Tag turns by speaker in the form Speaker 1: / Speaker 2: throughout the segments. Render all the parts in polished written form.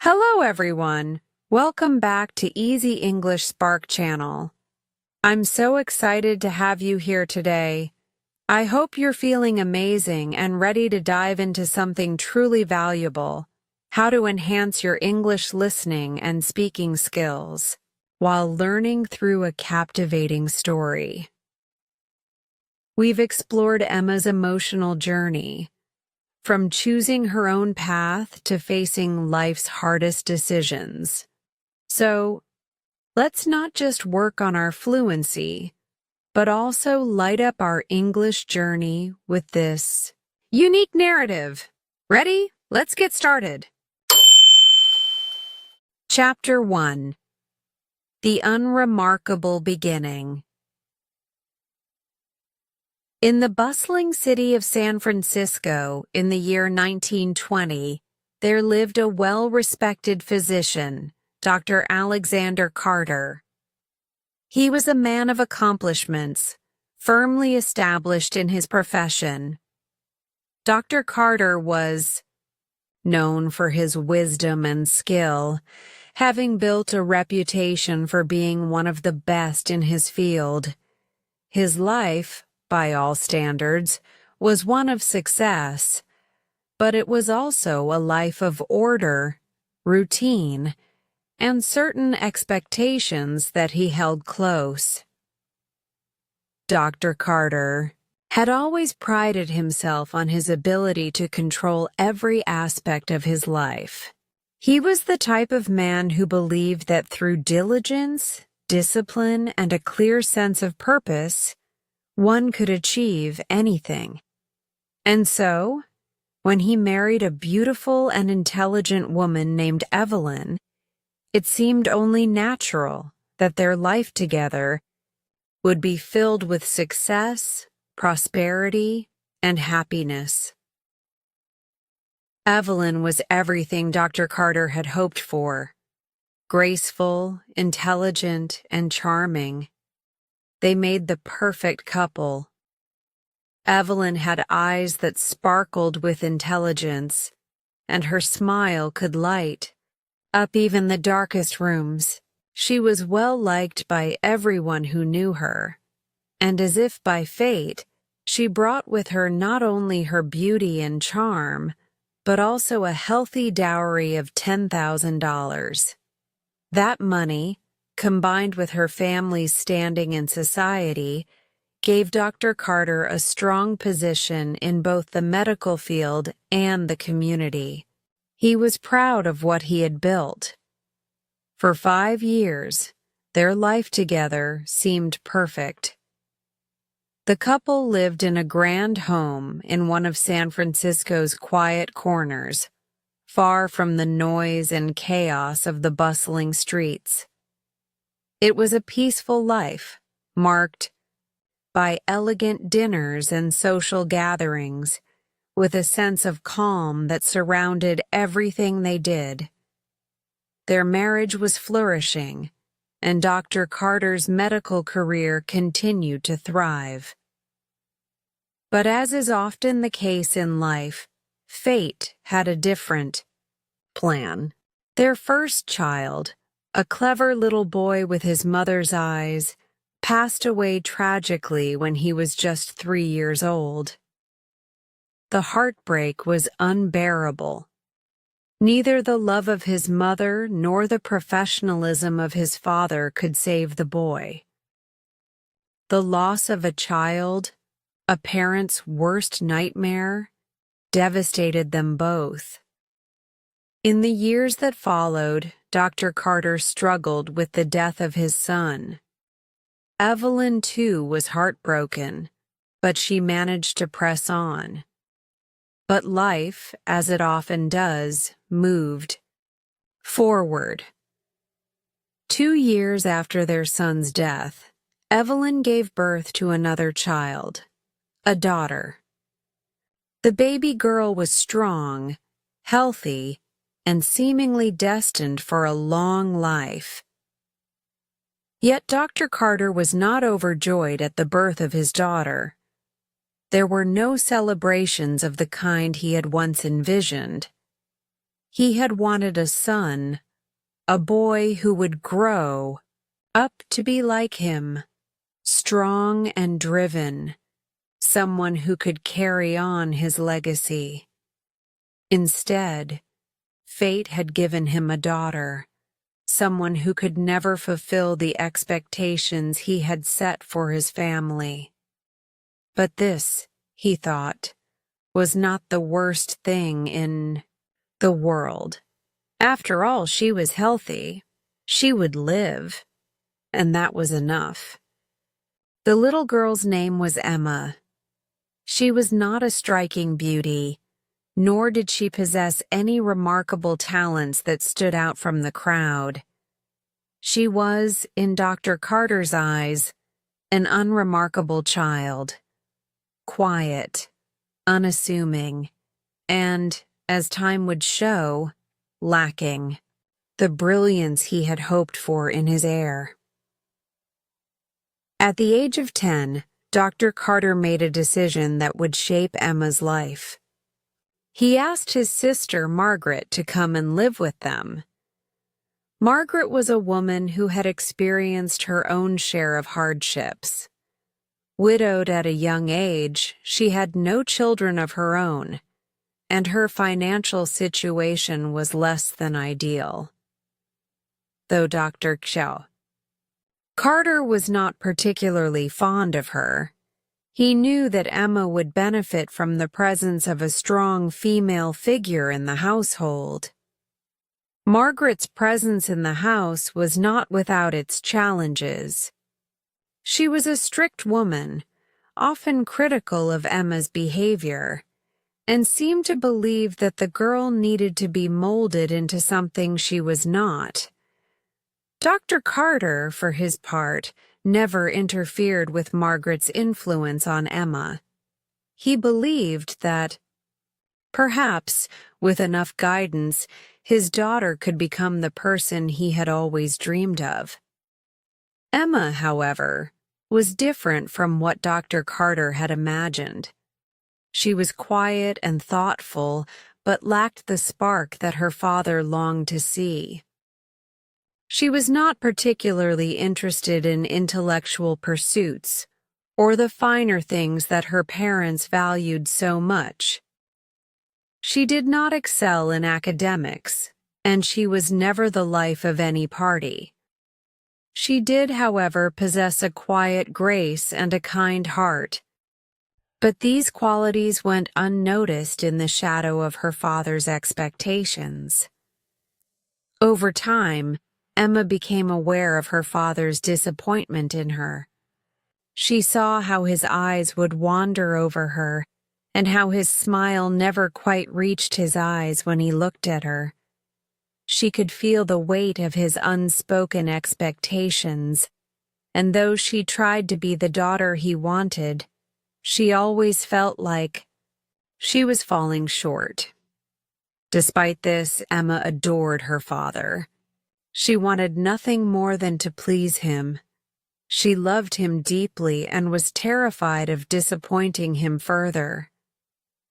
Speaker 1: Hello everyone! Welcome back to Easy English Spark channel. I'm so excited to have you here today. I hope you're feeling amazing and ready to dive into something truly valuable, how to enhance your English listening and speaking skills while learning through a captivating story. We've explored Emma's emotional journey, from choosing her own path to facing life's hardest decisions. So, let's not just work on our fluency, but also light up our English journey with this unique narrative. Ready? Let's get started. Chapter 1: The Unremarkable Beginning. In the bustling city of San Francisco in the year 1920, there lived a well-respected physician, Dr. Alexander Carter. He was a man of accomplishments, firmly established in his profession. Dr. Carter was known for his wisdom and skill, having built a reputation for being one of the best in his field. His life, by all standards, was one of success, but it was also a life of order, routine, and certain expectations that he held close. Dr. Carter had always prided himself on his ability to control every aspect of his life. He was the type of man who believed that through diligence, discipline, and a clear sense of purpose, one could achieve anything. And so, when he married a beautiful and intelligent woman named Evelyn, it seemed only natural that their life together would be filled with success, prosperity, and happiness. Evelyn was everything Dr. Carter had hoped for: graceful, intelligent, and charming. They made the perfect couple. Evelyn had eyes that sparkled with intelligence, and her smile could light up even the darkest rooms. She was well liked by everyone who knew her, and as if by fate, she brought with her not only her beauty and charm, but also a healthy dowry of $10,000. That money, combined with her family's standing in society, gave Dr. Carter a strong position in both the medical field and the community. He was proud of what he had built. For 5 years, their life together seemed perfect. The couple lived in a grand home in one of San Francisco's quiet corners, far from the noise and chaos of the bustling streets. It was a peaceful life, marked by elegant dinners and social gatherings, with a sense of calm that surrounded everything they did. Their marriage was flourishing, and Dr. Carter's medical career continued to thrive. But as is often the case in life, fate had a different plan. Their first child, a clever little boy with his mother's eyes, passed away tragically when he was just 3 years old. The heartbreak was unbearable. Neither the love of his mother nor the professionalism of his father could save the boy. The loss of a child, a parent's worst nightmare, devastated them both. In the years that followed, Dr. Carter struggled with the death of his son. Evelyn, too, was heartbroken, but she managed to press on. But life, as it often does, moved forward. 2 years after their son's death, Evelyn gave birth to another child, a daughter. The baby girl was strong, healthy, and seemingly destined for a long life. Yet Dr. Carter was not overjoyed at the birth of his daughter. There were no celebrations of the kind he had once envisioned. He had wanted a son, a boy who would grow up to be like him, strong and driven, someone who could carry on his legacy. Instead, fate had given him a daughter, someone who could never fulfill the expectations he had set for his family. But this, he thought, was not the worst thing in the world. After all, she was healthy. She would live, and that was enough. The little girl's name was Emma. She was not a striking beauty, nor did she possess any remarkable talents that stood out from the crowd. She was, in Dr. Carter's eyes, an unremarkable child, quiet, unassuming, and, as time would show, lacking the brilliance he had hoped for in his heir. At the age of 10, Dr. Carter made a decision that would shape Emma's life. He asked his sister, Margaret, to come and live with them. Margaret was a woman who had experienced her own share of hardships. Widowed at a young age, she had no children of her own, and her financial situation was less than ideal. Though Dr. Carter was not particularly fond of her, he knew that Emma would benefit from the presence of a strong female figure in the household. Margaret's presence in the house was not without its challenges. She was a strict woman, often critical of Emma's behavior, and seemed to believe that the girl needed to be molded into something she was not. Dr. Carter, for his part, never interfered with Margaret's influence on Emma. He believed that, perhaps, with enough guidance, his daughter could become the person he had always dreamed of. Emma, however, was different from what Dr. Carter had imagined. She was quiet and thoughtful, but lacked the spark that her father longed to see. She was not particularly interested in intellectual pursuits, or the finer things that her parents valued so much. She did not excel in academics, and she was never the life of any party. She did, however, possess a quiet grace and a kind heart, but these qualities went unnoticed in the shadow of her father's expectations. Over time, Emma became aware of her father's disappointment in her. She saw how his eyes would wander over her, and how his smile never quite reached his eyes when he looked at her. She could feel the weight of his unspoken expectations, and though she tried to be the daughter he wanted, she always felt like she was falling short. Despite this, Emma adored her father. She wanted nothing more than to please him. She loved him deeply and was terrified of disappointing him further.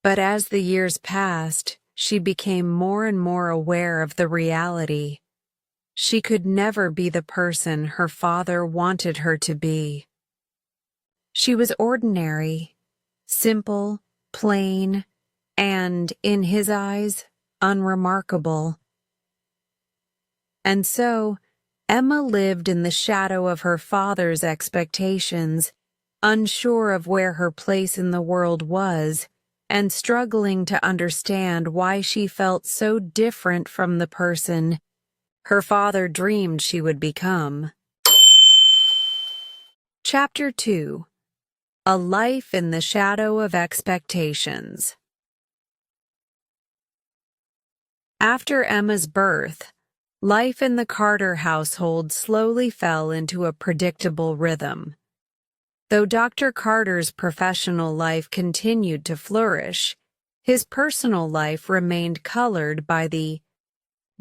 Speaker 1: But as the years passed, she became more and more aware of the reality. She could never be the person her father wanted her to be. She was ordinary, simple, plain, and, in his eyes, unremarkable. And so, Emma lived in the shadow of her father's expectations, unsure of where her place in the world was, and struggling to understand why she felt so different from the person her father dreamed she would become. Chapter 2: A Life in the Shadow of Expectations. After Emma's birth, life in the Carter household slowly fell into a predictable rhythm. Though Dr. Carter's professional life continued to flourish, his personal life remained colored by the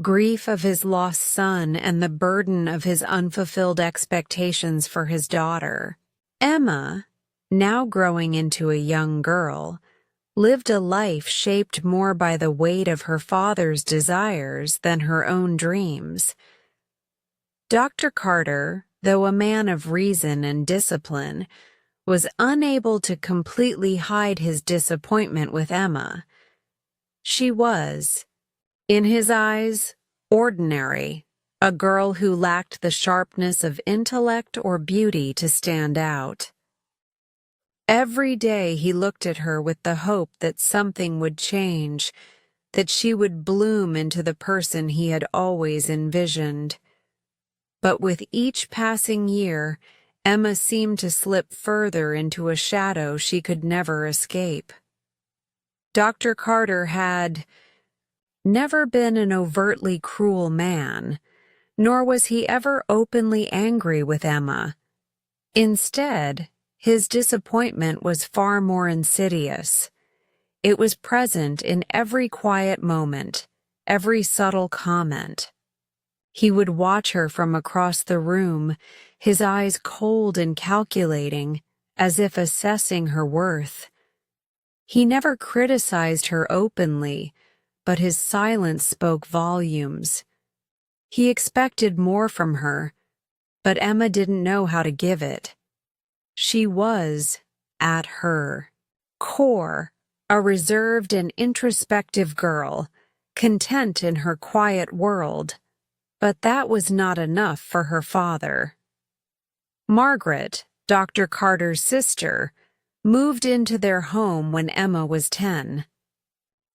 Speaker 1: grief of his lost son and the burden of his unfulfilled expectations for his daughter. Emma, now growing into a young girl, lived a life shaped more by the weight of her father's desires than her own dreams. Dr. Carter, though a man of reason and discipline, was unable to completely hide his disappointment with Emma. She was, in his eyes, ordinary, a girl who lacked the sharpness of intellect or beauty to stand out. Every day he looked at her with the hope that something would change, that she would bloom into the person he had always envisioned. But with each passing year, Emma seemed to slip further into a shadow she could never escape. Dr. Carter had never been an overtly cruel man, nor was he ever openly angry with Emma. Instead, his disappointment was far more insidious. It was present in every quiet moment, every subtle comment. He would watch her from across the room, his eyes cold and calculating, as if assessing her worth. He never criticized her openly, but his silence spoke volumes. He expected more from her, but Emma didn't know how to give it. She was, at her core, a reserved and introspective girl, content in her quiet world. But that was not enough for her father. Margaret, Dr. Carter's sister, moved into their home when Emma was 10.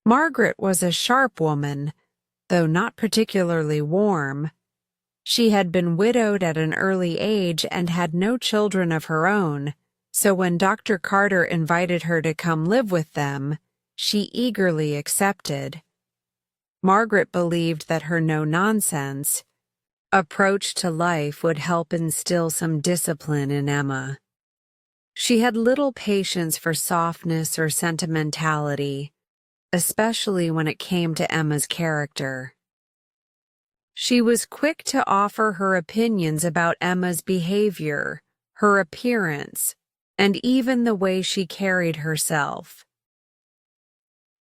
Speaker 1: Margaret was a sharp woman, though not particularly warm. She had been widowed at an early age and had no children of her own, so when Dr. Carter invited her to come live with them, she eagerly accepted. Margaret believed that her no-nonsense approach to life would help instill some discipline in Emma. She had little patience for softness or sentimentality, especially when it came to Emma's character. She was quick to offer her opinions about Emma's behavior, her appearance, and even the way she carried herself.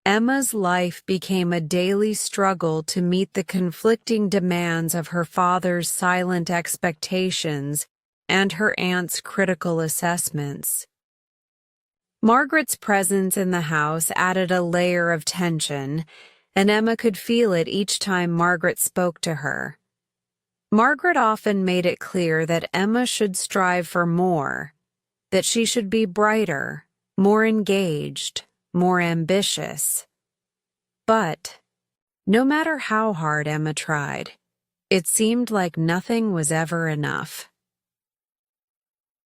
Speaker 1: Emma's life became a daily struggle to meet the conflicting demands of her father's silent expectations and her aunt's critical assessments. Margaret's presence in the house added a layer of tension, and Emma could feel it each time Margaret spoke to her. Margaret often made it clear that Emma should strive for more, that she should be brighter, more engaged, more ambitious. But, no matter how hard Emma tried, it seemed like nothing was ever enough.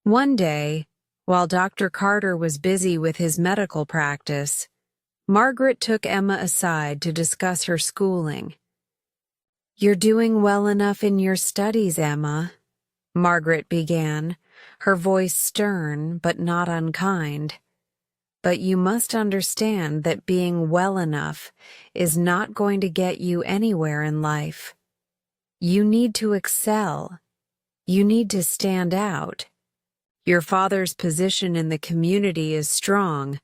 Speaker 1: One day, while Dr. Carter was busy with his medical practice, Margaret took Emma aside to discuss her schooling. "You're doing well enough in your studies, Emma," Margaret began, her voice stern but not unkind. "But you must understand that being well enough is not going to get you anywhere in life. You need to excel. You need to stand out. Your father's position in the community is strong,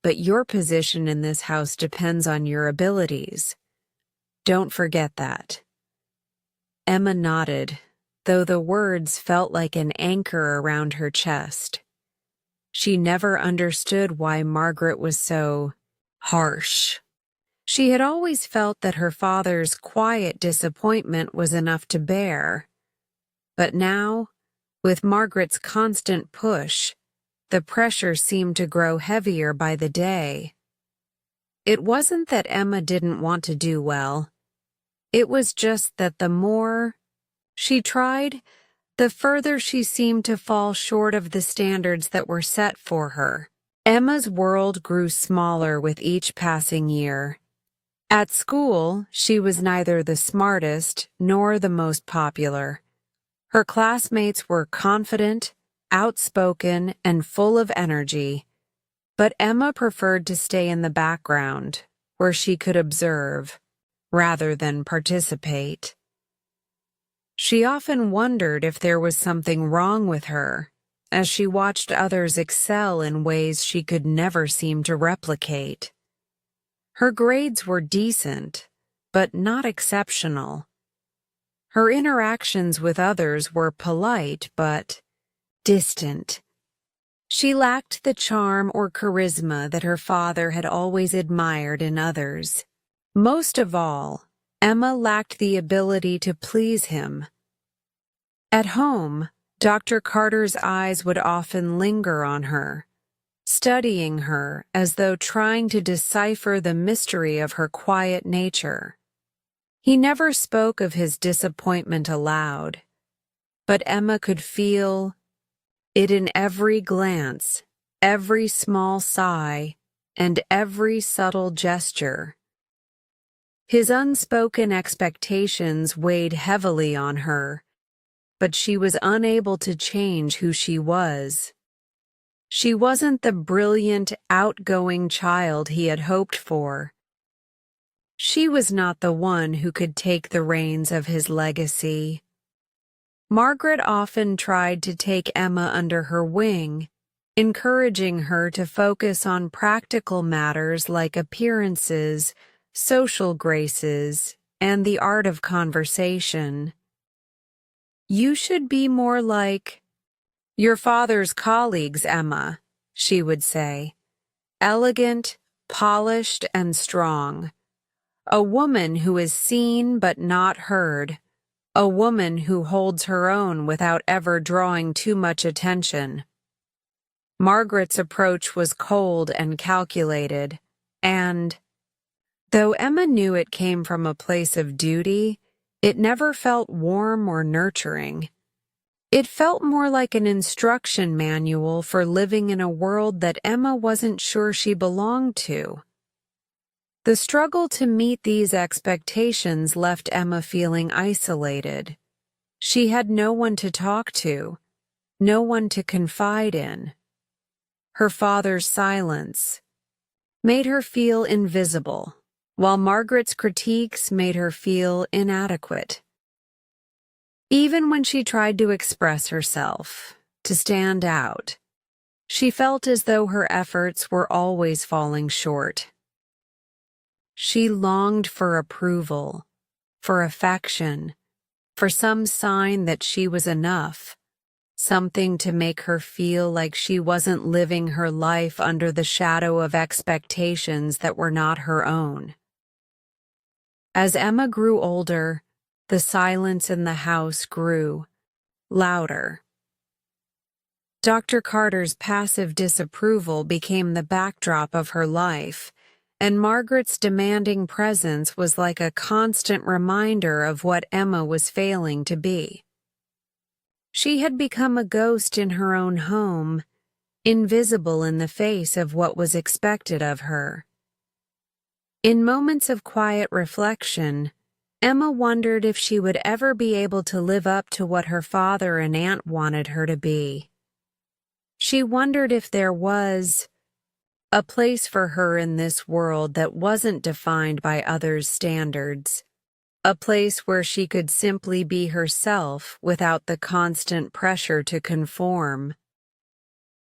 Speaker 1: but your position in this house depends on your abilities. Don't forget that." Emma nodded, though the words felt like an anchor around her chest. She never understood why Margaret was so harsh. She had always felt that her father's quiet disappointment was enough to bear. But now, with Margaret's constant push, the pressure seemed to grow heavier by the day. It wasn't that Emma didn't want to do well. It was just that the more she tried, the further she seemed to fall short of the standards that were set for her. Emma's world grew smaller with each passing year. At school, she was neither the smartest nor the most popular. Her classmates were confident, outspoken, and full of energy, but Emma preferred to stay in the background, where she could observe, rather than participate. She often wondered if there was something wrong with her, as she watched others excel in ways she could never seem to replicate. Her grades were decent, but not exceptional. Her interactions with others were polite, but distant. She lacked the charm or charisma that her father had always admired in others. Most of all, Emma lacked the ability to please him. At home, Dr. Carter's eyes would often linger on her, studying her as though trying to decipher the mystery of her quiet nature. He never spoke of his disappointment aloud, but Emma could feel it in every glance, every small sigh, and every subtle gesture. His unspoken expectations weighed heavily on her, but she was unable to change who she was. She wasn't the brilliant, outgoing child he had hoped for. She was not the one who could take the reins of his legacy. Margaret often tried to take Emma under her wing, encouraging her to focus on practical matters like appearances, social graces, and the art of conversation. "You should be more like your father's colleagues, Emma," she would say. "Elegant, polished, and strong. A woman who is seen but not heard. A woman who holds her own without ever drawing too much attention." Margaret's approach was cold and calculated, and, though Emma knew it came from a place of duty, it never felt warm or nurturing. It felt more like an instruction manual for living in a world that Emma wasn't sure she belonged to. The struggle to meet these expectations left Emma feeling isolated. She had no one to talk to, no one to confide in. Her father's silence made her feel invisible, while Margaret's critiques made her feel inadequate. Even when she tried to express herself, to stand out, she felt as though her efforts were always falling short. She longed for approval, for affection, for some sign that she was enough, something to make her feel like she wasn't living her life under the shadow of expectations that were not her own. As Emma grew older, the silence in the house grew louder. Dr. Carter's passive disapproval became the backdrop of her life, and Margaret's demanding presence was like a constant reminder of what Emma was failing to be. She had become a ghost in her own home, invisible in the face of what was expected of her. In moments of quiet reflection, Emma wondered if she would ever be able to live up to what her father and aunt wanted her to be. She wondered if there was a place for her in this world that wasn't defined by others' standards, a place where she could simply be herself without the constant pressure to conform.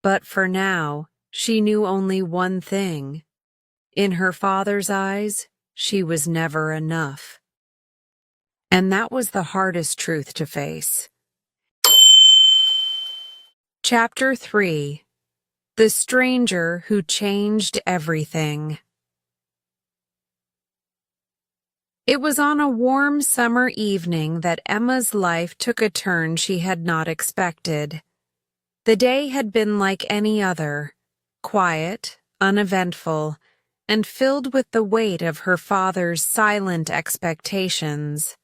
Speaker 1: But for now, she knew only one thing. In her father's eyes, she was never enough. And that was the hardest truth to face. Chapter 3: The Stranger Who Changed Everything. It was on a warm summer evening that Emma's life took a turn she had not expected. The day had been like any other, quiet, uneventful, and filled with the weight of her father's silent expectations.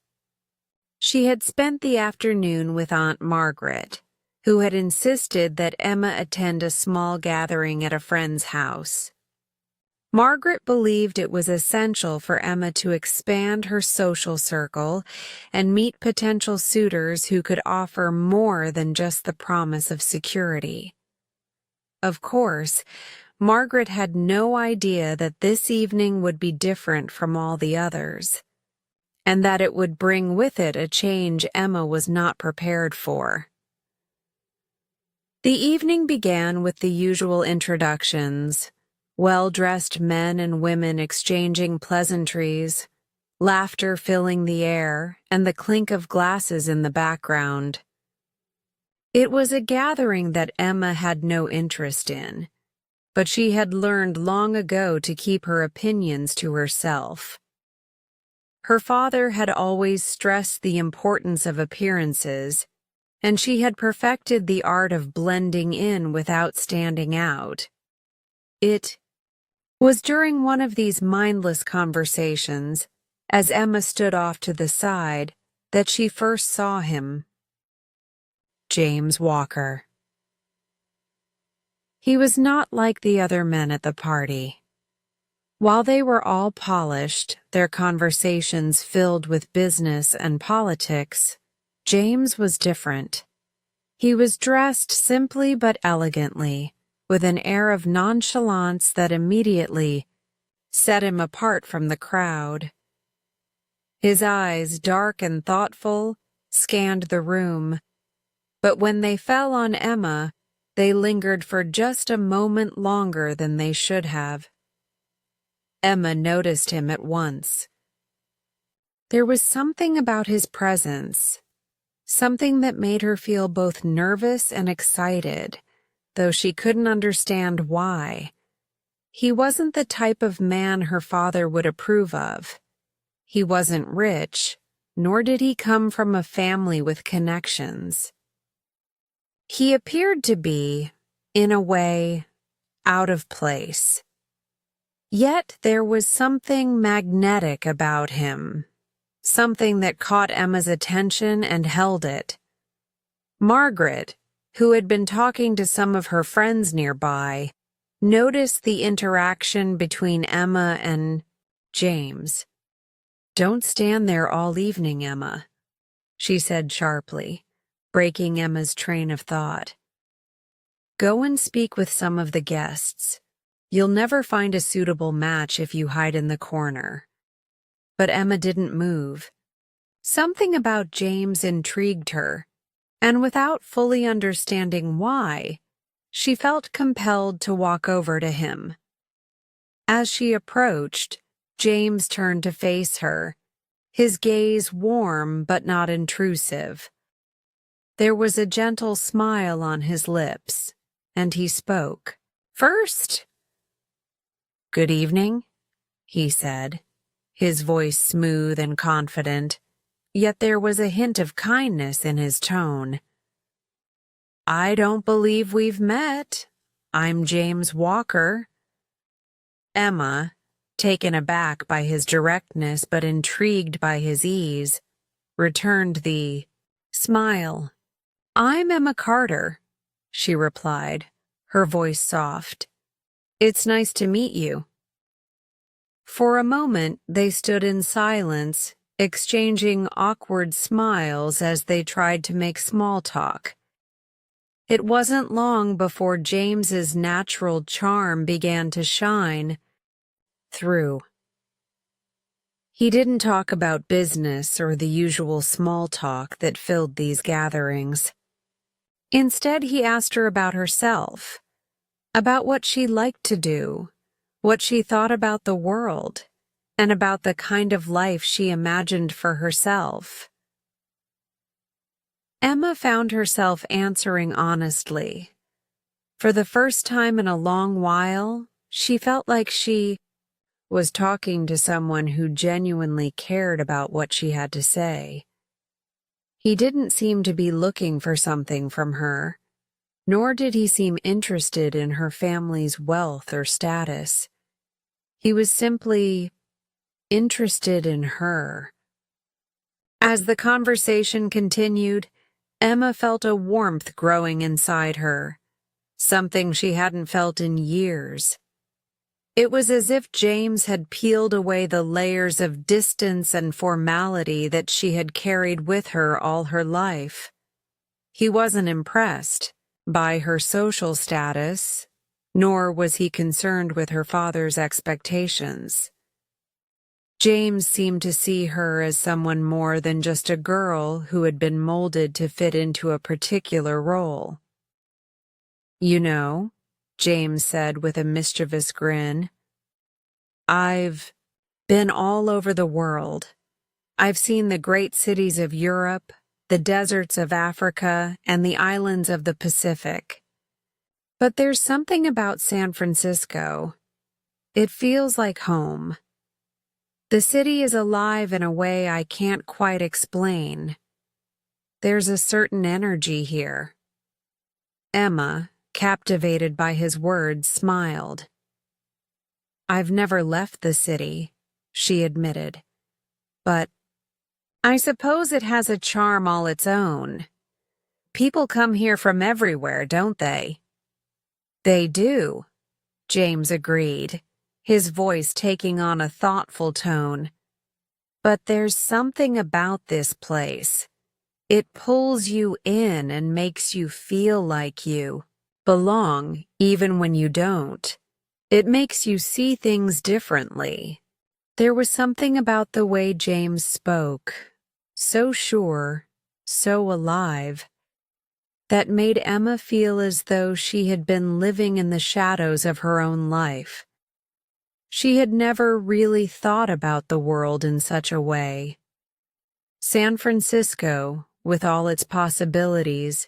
Speaker 1: She had spent the afternoon with Aunt Margaret, who had insisted that Emma attend a small gathering at a friend's house. Margaret believed it was essential for Emma to expand her social circle and meet potential suitors who could offer more than just the promise of security. Of course, Margaret had no idea that this evening would be different from all the others, and that it would bring with it a change Emma was not prepared for. The evening began with the usual introductions, well-dressed men and women exchanging pleasantries, laughter filling the air, and the clink of glasses in the background. It was a gathering that Emma had no interest in, but she had learned long ago to keep her opinions to herself. Her father had always stressed the importance of appearances, and she had perfected the art of blending in without standing out. It was during one of these mindless conversations, as Emma stood off to the side, that she first saw him. James Walker. He was not like the other men at the party. While they were all polished, their conversations filled with business and politics, James was different. He was dressed simply but elegantly, with an air of nonchalance that immediately set him apart from the crowd. His eyes, dark and thoughtful, scanned the room, but when they fell on Emma, they lingered for just a moment longer than they should have. Emma noticed him at once. There was something about his presence, something that made her feel both nervous and excited, though she couldn't understand why. He wasn't the type of man her father would approve of. He wasn't rich, nor did he come from a family with connections. He appeared to be, in a way, out of place. Yet there was something magnetic about him, something that caught Emma's attention and held it. Margaret, who had been talking to some of her friends nearby, noticed the interaction between Emma and James. "Don't stand there all evening, Emma," she said sharply, breaking Emma's train of thought. "Go and speak with some of the guests. You'll never find a suitable match if you hide in the corner." But Emma didn't move. Something about James intrigued her, and without fully understanding why, she felt compelled to walk over to him. As she approached, James turned to face her, his gaze warm but not intrusive. There was a gentle smile on his lips, and he spoke. "First, good evening," he said, his voice smooth and confident, yet there was a hint of kindness in his tone. "I don't believe we've met. I'm James Walker." Emma, taken aback by his directness but intrigued by his ease, returned the smile. "I'm Emma Carter," she replied, her voice soft. "It's nice to meet you." For a moment they stood in silence, exchanging awkward smiles as they tried to make small talk. It wasn't long before James's natural charm began to shine through. He didn't talk about business or the usual small talk that filled these gatherings. Instead, he asked her about herself, about what she liked to do, what she thought about the world, and about the kind of life she imagined for herself. Emma found herself answering honestly. For the first time in a long while, she felt like she was talking to someone who genuinely cared about what she had to say. He didn't seem to be looking for something from her, nor did he seem interested in her family's wealth or status. He was simply interested in her. As the conversation continued, Emma felt a warmth growing inside her, something she hadn't felt in years. It was as if James had peeled away the layers of distance and formality that she had carried with her all her life. He wasn't impressed by her social status, nor was he concerned with her father's expectations. James seemed to see her as someone more than just a girl who had been molded to fit into a particular role. You know, James said with a mischievous grin, I've been all over the world. I've seen the great cities of Europe, the deserts of Africa, and the islands of the Pacific. But there's something about San Francisco. It feels like home. The city is alive in a way I can't quite explain. There's a certain energy here. Emma, captivated by his words, smiled. I've never left the city, she admitted. But I suppose it has a charm all its own. People come here from everywhere, don't they? They do, James agreed, his voice taking on a thoughtful tone. But there's something about this place. It pulls you in and makes you feel like you belong even when you don't. It makes you see things differently. There was something about the way James spoke, so sure, so alive, that made Emma feel as though she had been living in the shadows of her own life. She had never really thought about the world in such a way. San Francisco, with all its possibilities,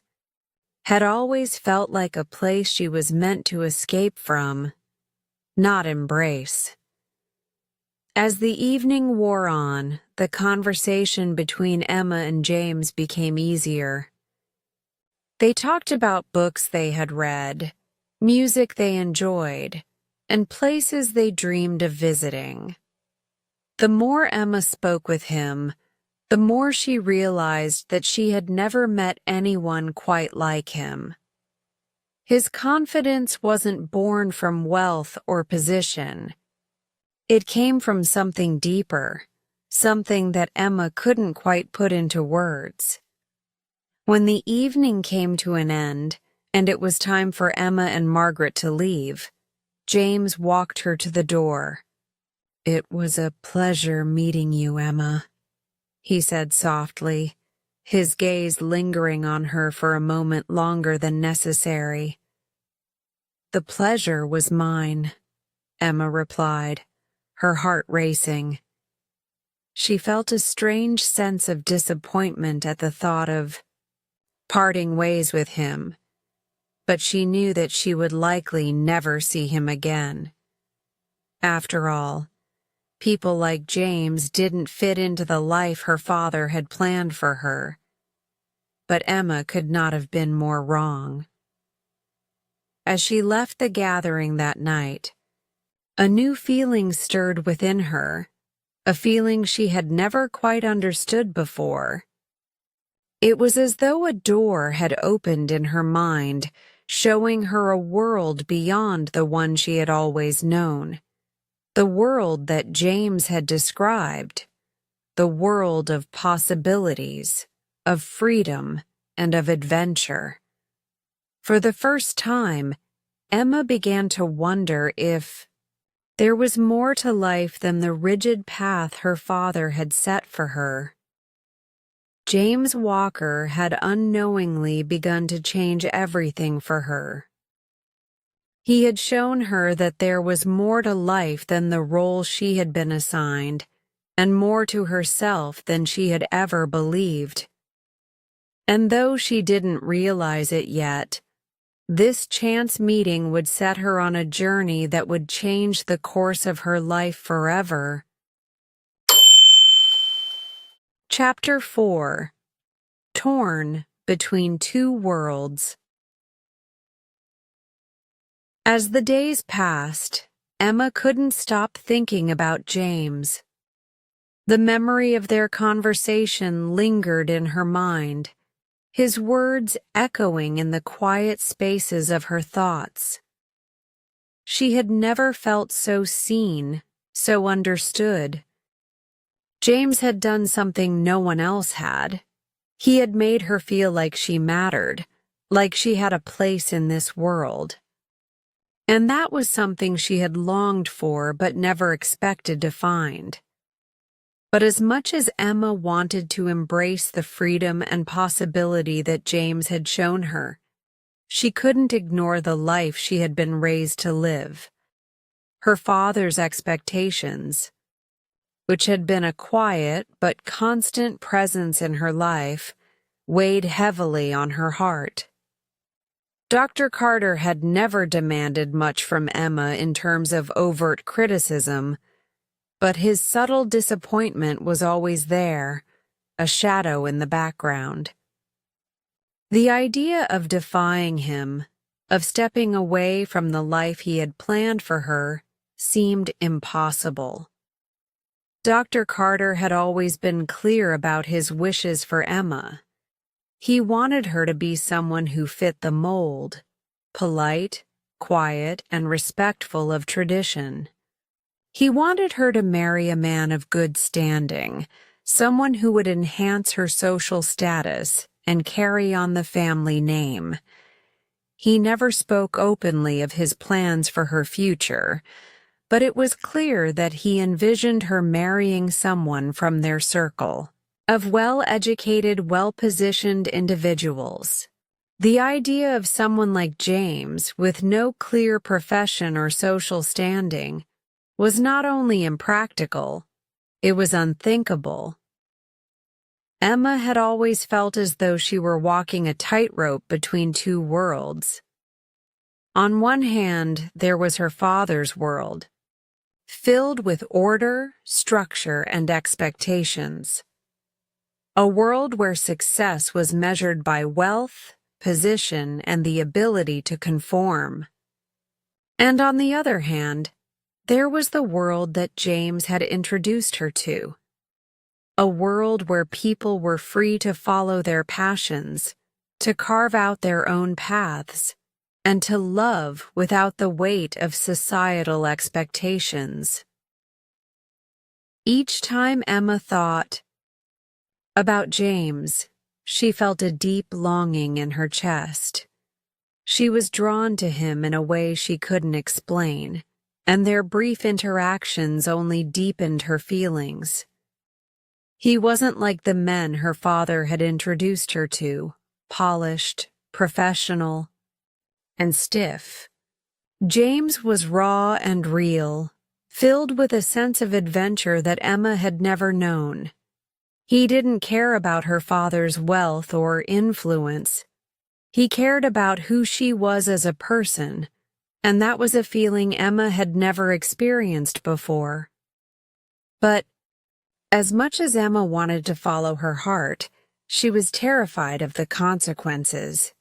Speaker 1: had always felt like a place she was meant to escape from, not embrace. As the evening wore on, the conversation between Emma and James became easier. They talked about books they had read, music they enjoyed, and places they dreamed of visiting. The more Emma spoke with him, the more she realized that she had never met anyone quite like him. His confidence wasn't born from wealth or position. It came from something deeper, something that Emma couldn't quite put into words. When the evening came to an end, and it was time for Emma and Margaret to leave, James walked her to the door. "It was a pleasure meeting you, Emma," he said softly, his gaze lingering on her for a moment longer than necessary. "The pleasure was mine," Emma replied, her heart racing. She felt a strange sense of disappointment at the thought of parting ways with him, but she knew that she would likely never see him again. After all, people like James didn't fit into the life her father had planned for her. But Emma could not have been more wrong. As she left the gathering that night, a new feeling stirred within her, a feeling she had never quite understood before. It was as though a door had opened in her mind, showing her a world beyond the one she had always known. The world that James had described. The world of possibilities, of freedom, and of adventure. For the first time, Emma began to wonder if there was more to life than the rigid path her father had set for her. James Walker had unknowingly begun to change everything for her. He had shown her that there was more to life than the role she had been assigned, and more to herself than she had ever believed. And though she didn't realize it yet, this chance meeting would set her on a journey that would change the course of her life forever. Chapter 4. Torn Between Two Worlds. As the days passed, Emma couldn't stop thinking about James. The memory of their conversation lingered in her mind, his words echoing in the quiet spaces of her thoughts. She had never felt so seen, so understood. James had done something no one else had. He had made her feel like she mattered, like she had a place in this world. And that was something she had longed for but never expected to find. But as much as Emma wanted to embrace the freedom and possibility that James had shown her, she couldn't ignore the life she had been raised to live. Her father's expectations, which had been a quiet but constant presence in her life, weighed heavily on her heart. Dr. Carter had never demanded much from Emma in terms of overt criticism, but his subtle disappointment was always there, a shadow in the background. The idea of defying him, of stepping away from the life he had planned for her, seemed impossible. Dr. Carter had always been clear about his wishes for Emma. He wanted her to be someone who fit the mold, polite, quiet, and respectful of tradition. He wanted her to marry a man of good standing, someone who would enhance her social status and carry on the family name. He never spoke openly of his plans for her future, but it was clear that he envisioned her marrying someone from their circle of well-educated, well-positioned individuals. The idea of someone like James, with no clear profession or social standing, was not only impractical, it was unthinkable. Emma had always felt as though she were walking a tightrope between two worlds. On one hand, there was her father's world, filled with order, structure, and expectations. A world where success was measured by wealth, position, and the ability to conform. And on the other hand, there was the world that James had introduced her to. A world where people were free to follow their passions, to carve out their own paths, and to love without the weight of societal expectations. Each time Emma thought about James, she felt a deep longing in her chest. She was drawn to him in a way she couldn't explain, and their brief interactions only deepened her feelings. He wasn't like the men her father had introduced her to, polished, professional, and stiff. James was raw and real, filled with a sense of adventure that Emma had never known. He didn't care about her father's wealth or influence. He cared about who she was as a person, and that was a feeling Emma had never experienced before. But as much as Emma wanted to follow her heart, she was terrified of the consequences.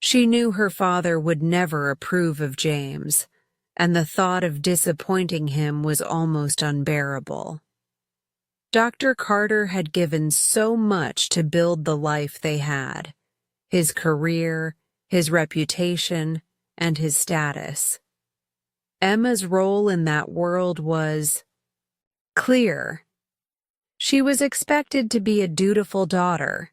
Speaker 1: She knew her father would never approve of James, and the thought of disappointing him was almost unbearable. Dr. Carter had given so much to build the life they had, his career, his reputation, and his status. Emma's role in that world was clear. She was expected to be a dutiful daughter,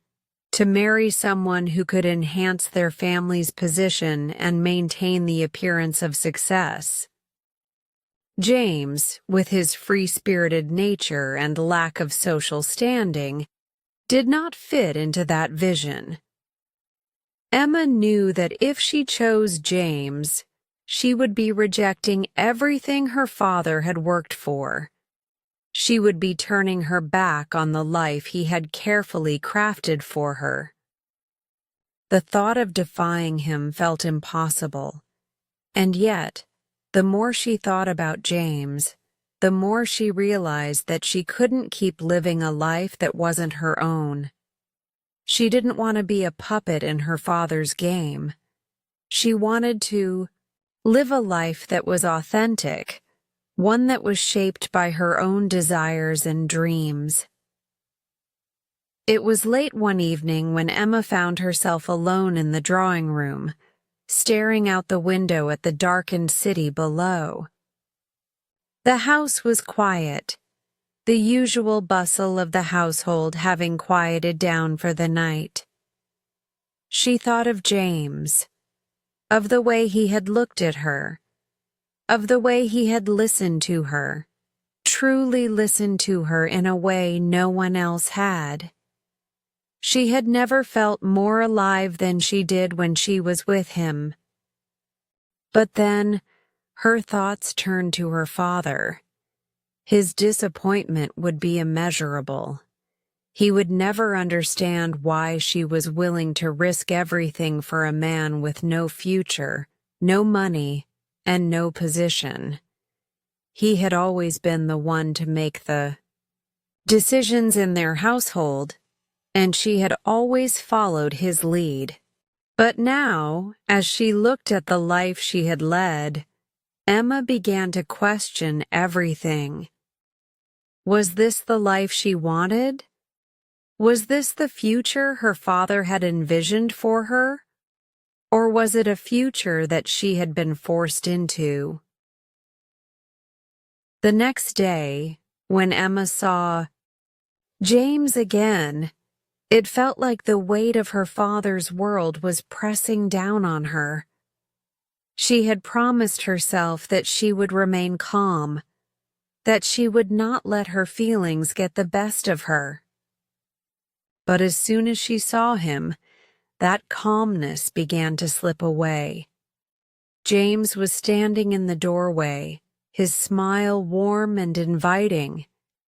Speaker 1: to marry someone who could enhance their family's position and maintain the appearance of success. James, with his free-spirited nature and lack of social standing, did not fit into that vision. Emma knew that if she chose James, she would be rejecting everything her father had worked for. She would be turning her back on the life he had carefully crafted for her. The thought of defying him felt impossible, and yet, the more she thought about James, the more she realized that she couldn't keep living a life that wasn't her own. She didn't want to be a puppet in her father's game. She wanted to live a life that was authentic, one that was shaped by her own desires and dreams. It was late one evening when Emma found herself alone in the drawing room, staring out the window at the darkened city below. The house was quiet, the usual bustle of the household having quieted down for the night. She thought of James, of the way he had looked at her, of the way he had listened to her, truly listened to her in a way no one else had. She had never felt more alive than she did when she was with him. But then, her thoughts turned to her father. His disappointment would be immeasurable. He would never understand why she was willing to risk everything for a man with no future, no money, and no position. He had always been the one to make the decisions in their household, and she had always followed his lead. But now, as she looked at the life she had led, Emma began to question everything. Was this the life she wanted? Was this the future her father had envisioned for her? Or was it a future that she had been forced into? The next day, when Emma saw James again, it felt like the weight of her father's world was pressing down on her. She had promised herself that she would remain calm, that she would not let her feelings get the best of her. But as soon as she saw him, that calmness began to slip away. James was standing in the doorway, his smile warm and inviting,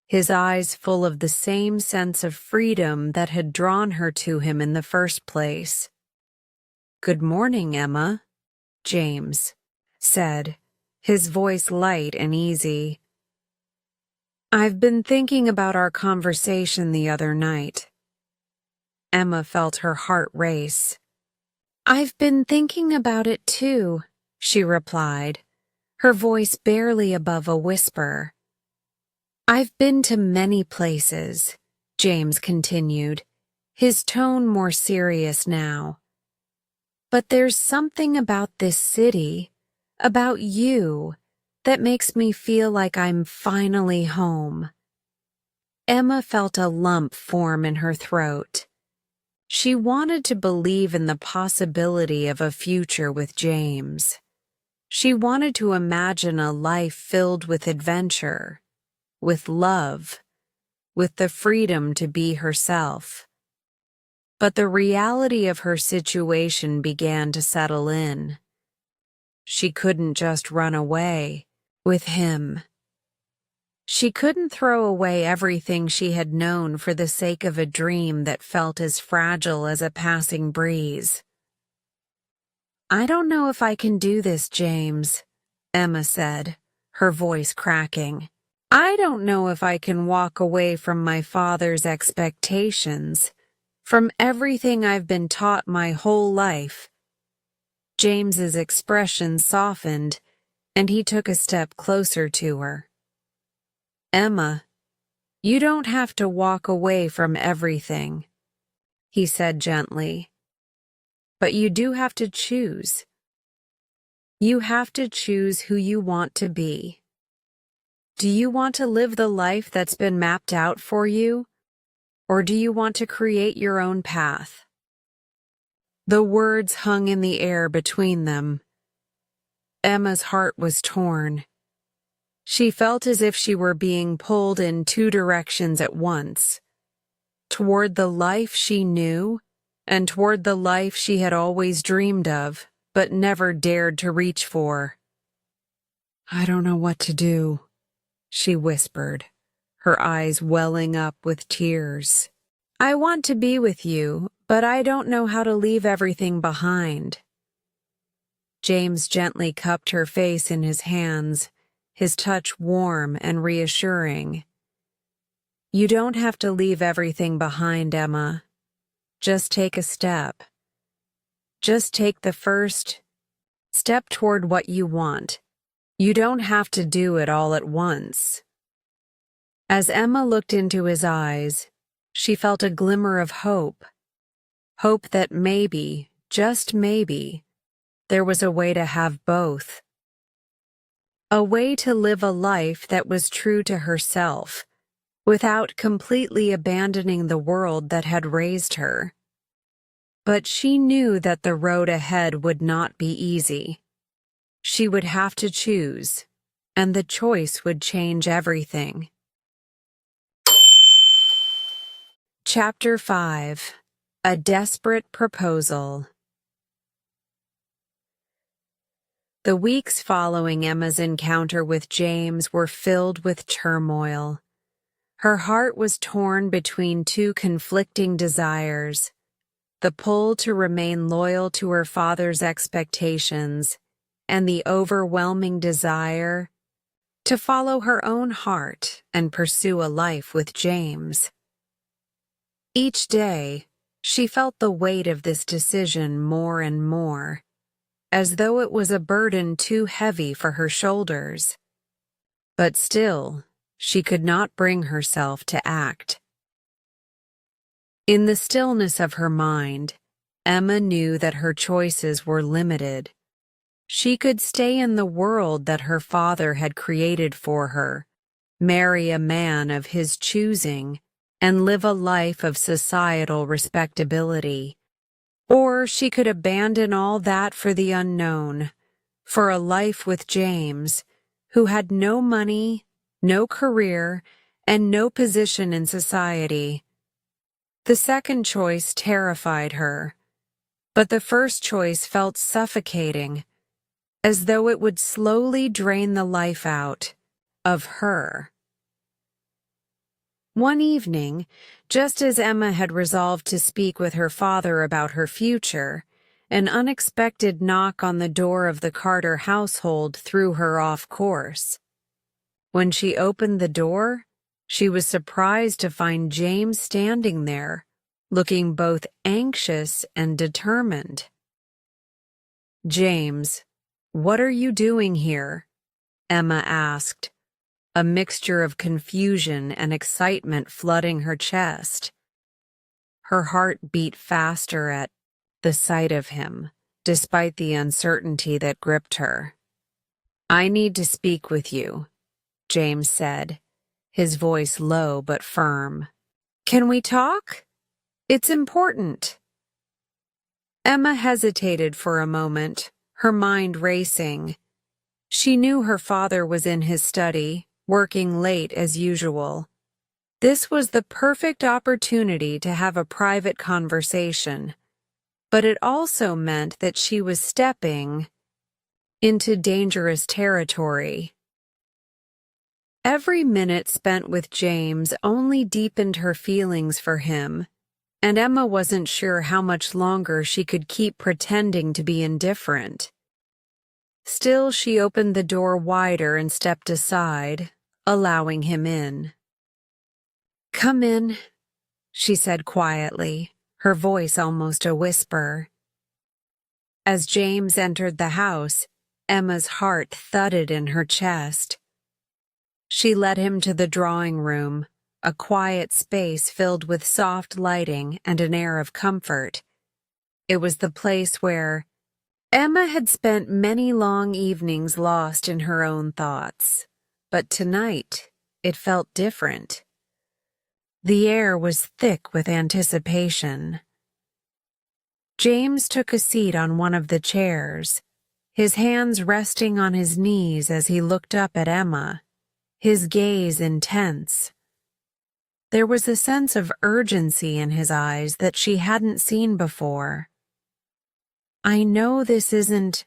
Speaker 1: his eyes full of the same sense of freedom that had drawn her to him in the first place. "Good morning, Emma," James said, his voice light and easy. "I've been thinking about our conversation the other night." Emma felt her heart race. "I've been thinking about it too," she replied, her voice barely above a whisper. "I've been to many places," James continued, his tone more serious now. "But there's something about this city, about you, that makes me feel like I'm finally home." Emma felt a lump form in her throat. She wanted to believe in the possibility of a future with James. She wanted to imagine a life filled with adventure, with love, with the freedom to be herself. But the reality of her situation began to settle in. She couldn't just run away with him. She couldn't throw away everything she had known for the sake of a dream that felt as fragile as a passing breeze. "I don't know if I can do this, James," Emma said, her voice cracking. "I don't know if I can walk away from my father's expectations, from everything I've been taught my whole life." James's expression softened, and he took a step closer to her. "Emma, you don't have to walk away from everything," he said gently. "But you do have to choose. You have to choose who you want to be. Do you want to live the life that's been mapped out for you, or do you want to create your own path?" The words hung in the air between them. Emma's heart was torn. She felt as if she were being pulled in two directions at once, toward the life she knew and toward the life she had always dreamed of but never dared to reach for. "I don't know what to do," she whispered, her eyes welling up with tears. "I want to be with you, but I don't know how to leave everything behind." James gently cupped her face in his hands, his touch warm and reassuring. "You don't have to leave everything behind, Emma. Just take a step. Just take the first step toward what you want. You don't have to do it all at once." As Emma looked into his eyes, she felt a glimmer of hope. Hope that maybe, just maybe, there was a way to have both. A way to live a life that was true to herself, without completely abandoning the world that had raised her. But she knew that the road ahead would not be easy. She would have to choose, and the choice would change everything. Chapter 5. A desperate proposal. The weeks following Emma's encounter with James were filled with turmoil. Her heart was torn between two conflicting desires: the pull to remain loyal to her father's expectations and the overwhelming desire to follow her own heart and pursue a life with James. Each day, she felt the weight of this decision more and more, as though it was a burden too heavy for her shoulders. But still, she could not bring herself to act. In the stillness of her mind, Emma knew that her choices were limited. She could stay in the world that her father had created for her, marry a man of his choosing, and live a life of societal respectability. Or she could abandon all that for the unknown, for a life with James, who had no money, no career, and no position in society. The second choice terrified her, but the first choice felt suffocating, as though it would slowly drain the life out of her. One evening, just as Emma had resolved to speak with her father about her future, an unexpected knock on the door of the Carter household threw her off course. When she opened the door, she was surprised to find James standing there, looking both anxious and determined. "James, what are you doing here?" Emma asked, a mixture of confusion and excitement flooding her chest. Her heart beat faster at the sight of him, despite the uncertainty that gripped her. "I need to speak with you," James said, his voice low but firm. "Can we talk? It's important." Emma hesitated for a moment, her mind racing. She knew her father was in his study, working late as usual. This was the perfect opportunity to have a private conversation, but it also meant that she was stepping into dangerous territory. Every minute spent with James only deepened her feelings for him, and Emma wasn't sure how much longer she could keep pretending to be indifferent. Still, she opened the door wider and stepped aside, allowing him in. "Come in," she said quietly, her voice almost a whisper. As James entered the house, Emma's heart thudded in her chest. She led him to the drawing room, a quiet space filled with soft lighting and an air of comfort. It was the place where Emma had spent many long evenings lost in her own thoughts, but tonight it felt different. The air was thick with anticipation. James took a seat on one of the chairs, his hands resting on his knees as he looked up at Emma, his gaze intense. There was a sense of urgency in his eyes that she hadn't seen before. "I know this isn't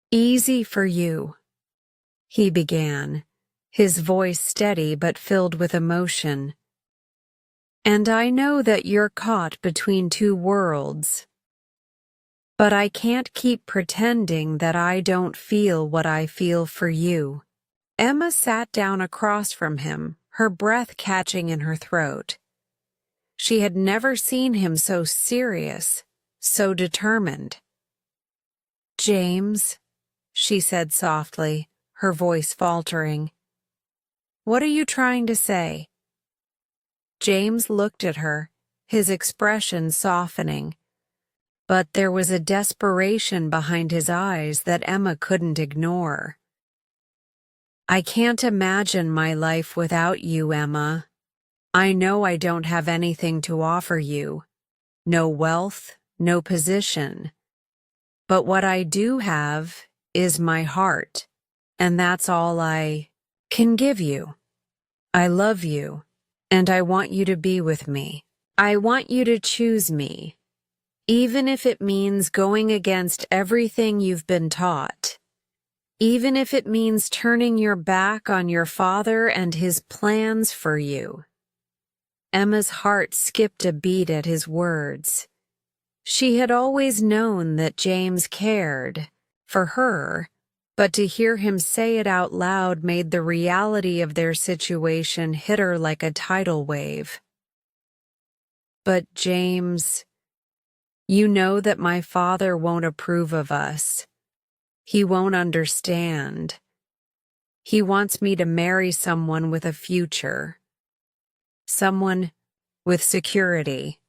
Speaker 1: easy for you," he began, his voice steady but filled with emotion. "And I know that you're caught between two worlds. But I can't keep pretending that I don't feel what I feel for you." Emma sat down across from him, her breath catching in her throat. She had never seen him so serious, so determined. "James," she said softly, her voice faltering. "What are you trying to say?" James looked at her, his expression softening, but there was a desperation behind his eyes that Emma couldn't ignore. "I can't imagine my life without you, Emma. I know I don't have anything to offer you. No wealth, no position. But what I do have is my heart, and that's all I can give you. I love you, and I want you to be with me." I want you to choose me, even if it means going against everything you've been taught. Even if it means turning your back on your father and his plans for you. Emma's heart skipped a beat at his words. She had always known that James cared for her, but to hear him say it out loud made the reality of their situation hit her like a tidal wave. But James, you know that my father won't approve of us. He won't understand. He wants me to marry someone with a future. Someone with security.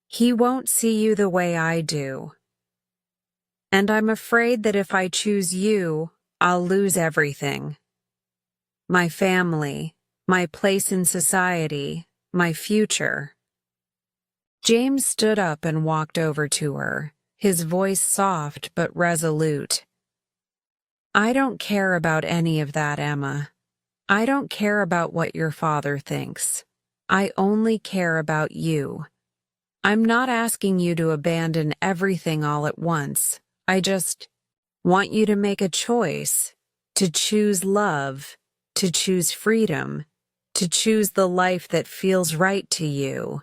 Speaker 1: He won't see you the way I do. And I'm afraid that if I choose you, I'll lose everything. My family, my place in society, my future. James stood up and walked over to her, his voice soft but resolute. I don't care about any of that, Emma. I don't care about what your father thinks. I only care about you. I'm not asking you to abandon everything all at once. I just want you to make a choice, to choose love, to choose freedom, to choose the life that feels right to you.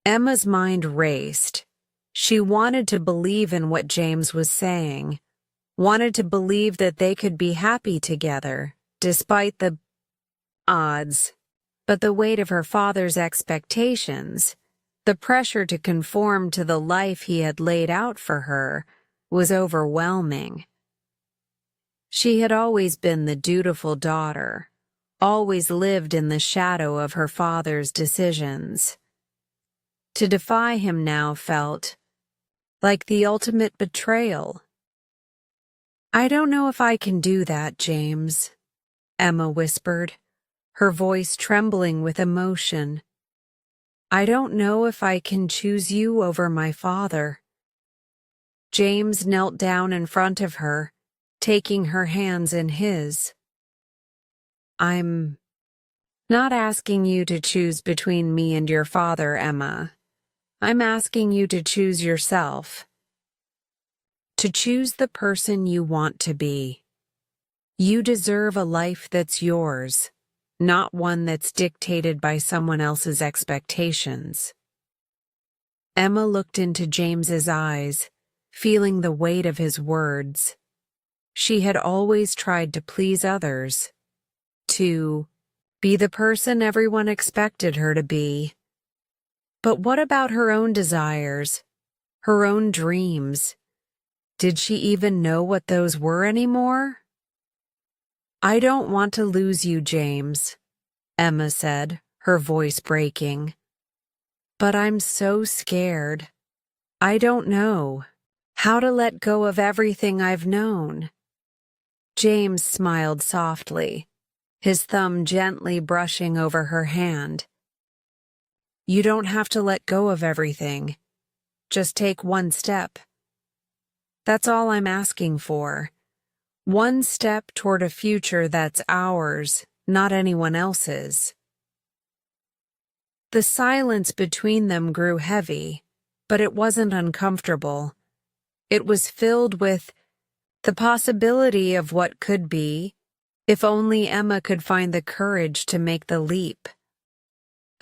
Speaker 1: Emma's mind raced. She wanted to believe in what James was saying, wanted to believe that they could be happy together, despite the odds. But the weight of her father's expectations, the pressure to conform to the life he had laid out for her, was overwhelming. She had always been the dutiful daughter, always lived in the shadow of her father's decisions. To defy him now felt like the ultimate betrayal. I don't know if I can do that, James, Emma whispered, her voice trembling with emotion. I don't know if I can choose you over my father. James knelt down in front of her, taking her hands in his. I'm not asking you to choose between me and your father, Emma. I'm asking you to choose yourself. To choose the person you want to be. You deserve a life that's yours, not one that's dictated by someone else's expectations. Emma looked into James's eyes, feeling the weight of his words. She had always tried to please others, to be the person everyone expected her to be. But what about her own desires, her own dreams? Did she even know what those were anymore? I don't want to lose you, James, Emma said, her voice breaking. But I'm so scared. I don't know how to let go of everything I've known. James smiled softly, his thumb gently brushing over her hand. You don't have to let go of everything. Just take one step. That's all I'm asking for. One step toward a future that's ours, not anyone else's. The silence between them grew heavy, but it wasn't uncomfortable. It was filled with the possibility of what could be, if only Emma could find the courage to make the leap.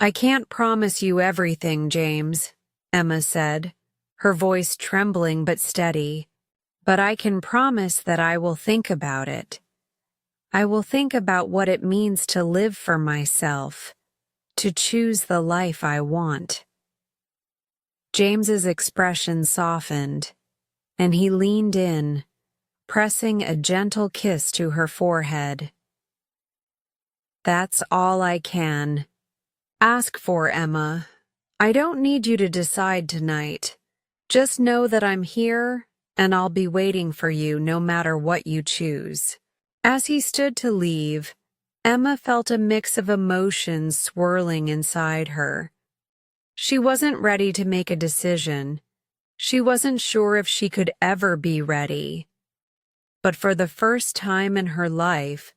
Speaker 1: I can't promise you everything, James, Emma said, her voice trembling but steady, but I can promise that I will think about it. I will think about what it means to live for myself, to choose the life I want. James's expression softened, and he leaned in, pressing a gentle kiss to her forehead. That's all I can ask for, Emma. I don't need you to decide tonight. Just know that I'm here, and I'll be waiting for you no matter what you choose. As he stood to leave, Emma felt a mix of emotions swirling inside her. She wasn't ready to make a decision. She wasn't sure if she could ever be ready. But for the first time in her life,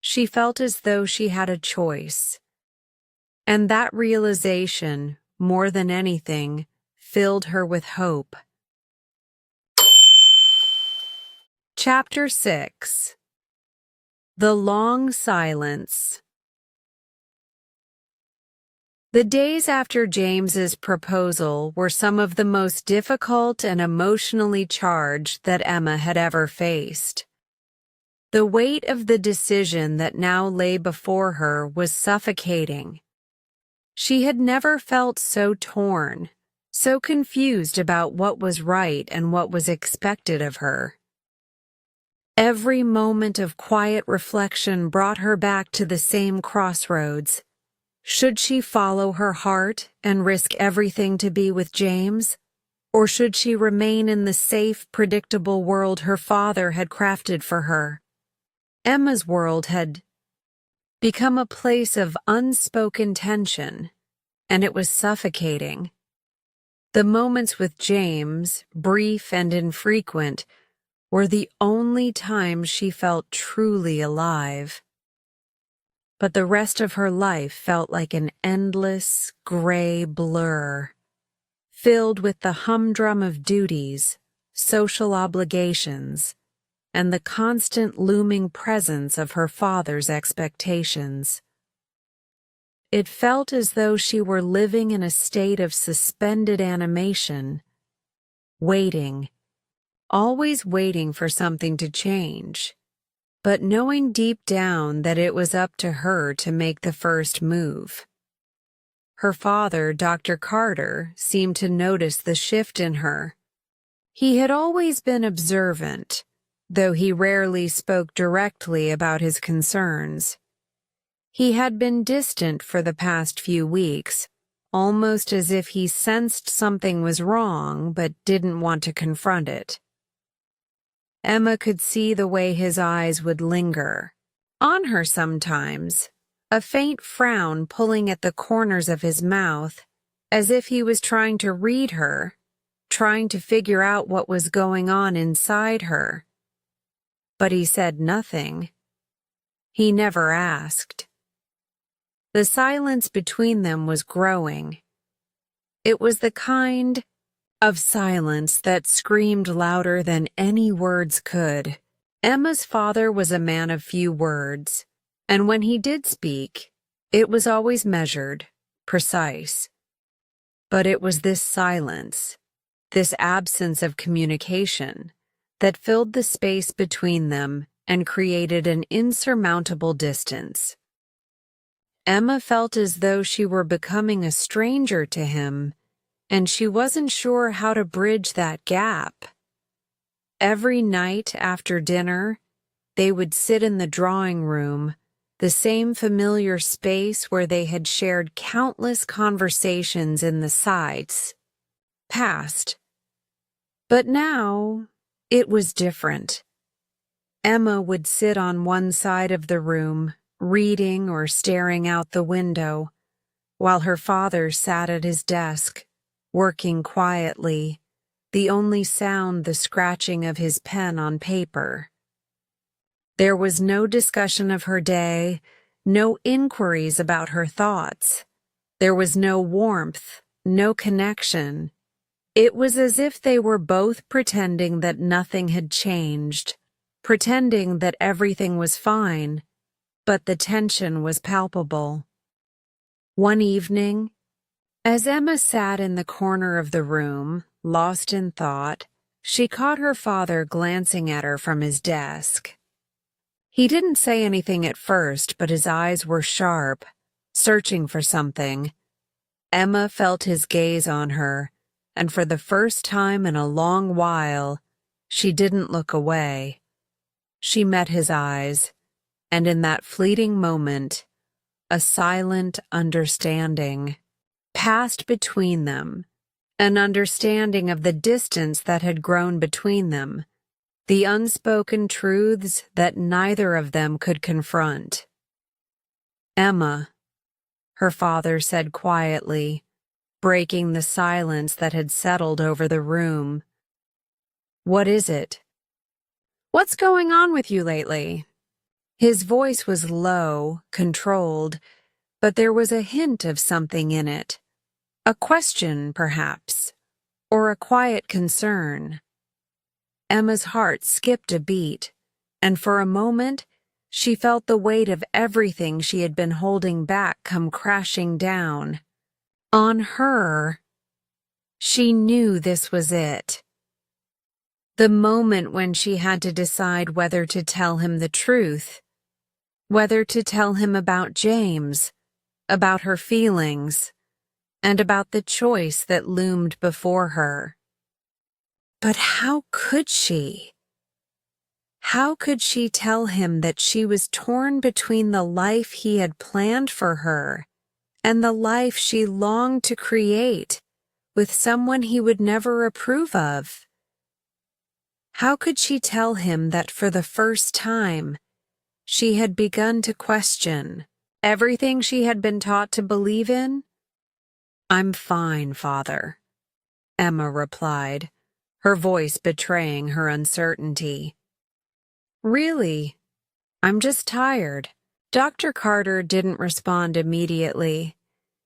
Speaker 1: she felt as though she had a choice. And that realization, more than anything, filled her with hope. Chapter 6. The Long Silence. The days after James's proposal were some of the most difficult and emotionally charged that Emma had ever faced. The weight of the decision that now lay before her was suffocating. She had never felt so torn, so confused about what was right and what was expected of her. Every moment of quiet reflection brought her back to the same crossroads. Should she follow her heart and risk everything to be with James? Or should she remain in the safe, predictable world her father had crafted for her? Emma's world had become a place of unspoken tension, and it was suffocating. The moments with James, brief and infrequent, were the only times she felt truly alive. But the rest of her life felt like an endless, gray blur, filled with the humdrum of duties, social obligations, and the constant looming presence of her father's expectations. It felt as though she were living in a state of suspended animation, waiting, always waiting for something to change, but knowing deep down that it was up to her to make the first move. Her father, Dr. Carter, seemed to notice the shift in her. He had always been observant, though he rarely spoke directly about his concerns. He had been distant for the past few weeks, almost as if he sensed something was wrong but didn't want to confront it. Emma could see the way his eyes would linger on her sometimes, a faint frown pulling at the corners of his mouth, as if he was trying to read her, trying to figure out what was going on inside her. But he said nothing. He never asked. The silence between them was growing. It was the kind of silence that screamed louder than any words could. Emma's father was a man of few words, and when he did speak, it was always measured, precise. But it was this silence, this absence of communication, that filled the space between them and created an insurmountable distance. Emma felt as though she were becoming a stranger to him, and she wasn't sure how to bridge that gap. Every night after dinner, they would sit in the drawing room, the same familiar space where they had shared countless conversations in the sights past. But now, it was different. Emma would sit on one side of the room, reading or staring out the window, while her father sat at his desk, working quietly, the only sound the scratching of his pen on paper. There was no discussion of her day, no inquiries about her thoughts. There was no warmth, no connection. It was as if they were both pretending that nothing had changed, pretending that everything was fine, but the tension was palpable. One evening, as Emma sat in the corner of the room, lost in thought, she caught her father glancing at her from his desk. He didn't say anything at first, but his eyes were sharp, searching for something. Emma felt his gaze on her, and for the first time in a long while, she didn't look away. She met his eyes, and in that fleeting moment, a silent understanding passed between them, an understanding of the distance that had grown between them, the unspoken truths that neither of them could confront. "Emma," her father said quietly, breaking the silence that had settled over the room. "What is it? What's going on with you lately?" His voice was low, controlled, but there was a hint of something in it, a question, perhaps, or a quiet concern. Emma's heart skipped a beat, and for a moment she felt the weight of everything she had been holding back come crashing down. On her. She knew this was it. The moment when she had to decide whether to tell him the truth, whether to tell him about James, about her feelings, and about the choice that loomed before her. But how could she? How could she tell him that she was torn between the life he had planned for her and the life she longed to create with someone he would never approve of? How could she tell him that for the first time she had begun to question everything she had been taught to believe in? "I'm fine, Father," Emma replied, her voice betraying her uncertainty. "Really? I'm just tired." Dr. Carter didn't respond immediately,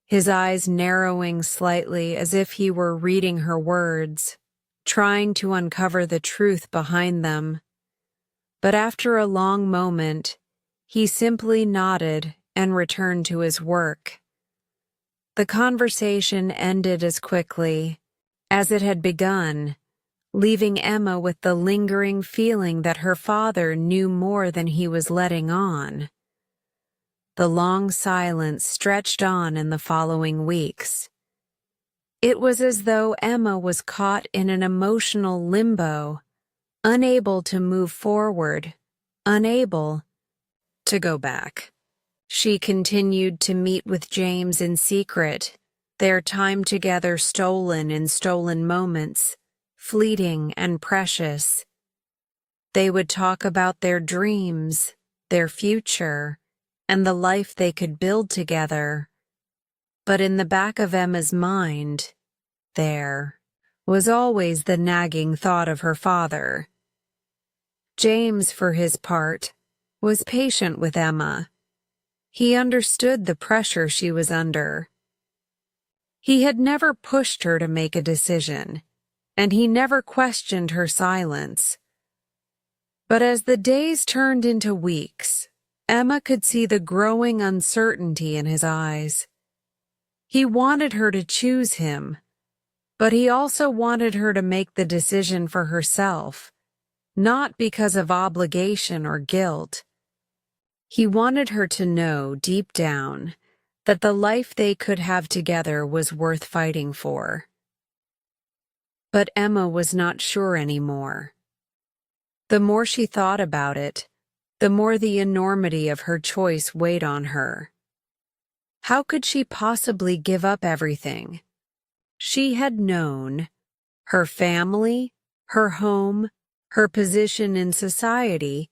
Speaker 1: his eyes narrowing slightly as if he were reading her words, trying to uncover the truth behind them. But after a long moment, he simply nodded and returned to his work. The conversation ended as quickly as it had begun, leaving Emma with the lingering feeling that her father knew more than he was letting on. The long silence stretched on in the following weeks. It was as though Emma was caught in an emotional limbo, unable to move forward, unable to go back. She continued to meet with James in secret, their time together stolen in stolen moments, fleeting and precious. They would talk about their dreams, their future, and the life they could build together. But in the back of Emma's mind, there was always the nagging thought of her father. James, for his part, was patient with Emma. He understood the pressure she was under. He had never pushed her to make a decision, and he never questioned her silence. But as the days turned into weeks, Emma could see the growing uncertainty in his eyes. He wanted her to choose him, but he also wanted her to make the decision for herself, not because of obligation or guilt. He wanted her to know deep down that the life they could have together was worth fighting for. But Emma was not sure anymore. The more she thought about it, the more the enormity of her choice weighed on her. How could she possibly give up everything she had known, her family, her home, her position in society,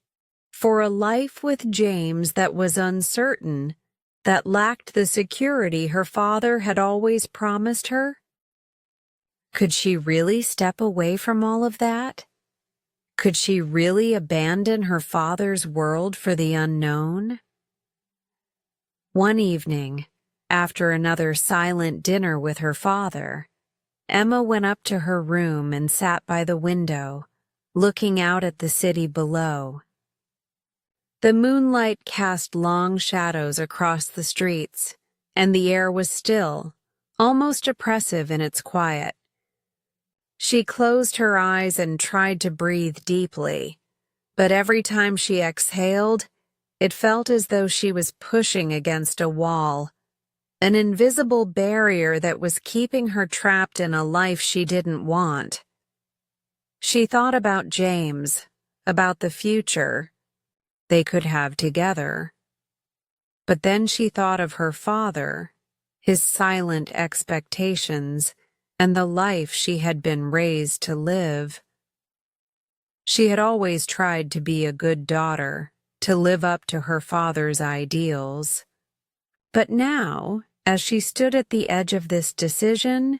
Speaker 1: for a life with James that was uncertain, that lacked the security her father had always promised her? Could she really step away from all of that? Could she really abandon her father's world for the unknown? One evening, after another silent dinner with her father, Emma went up to her room and sat by the window, looking out at the city below. The moonlight cast long shadows across the streets, and the air was still, almost oppressive in its quiet. She closed her eyes and tried to breathe deeply, but every time she exhaled, it felt as though she was pushing against a wall, an invisible barrier that was keeping her trapped in a life she didn't want. She thought about James, about the future they could have together. But then she thought of her father, his silent expectations, and the life she had been raised to live. She had always tried to be a good daughter, to live up to her father's ideals. But now, as she stood at the edge of this decision,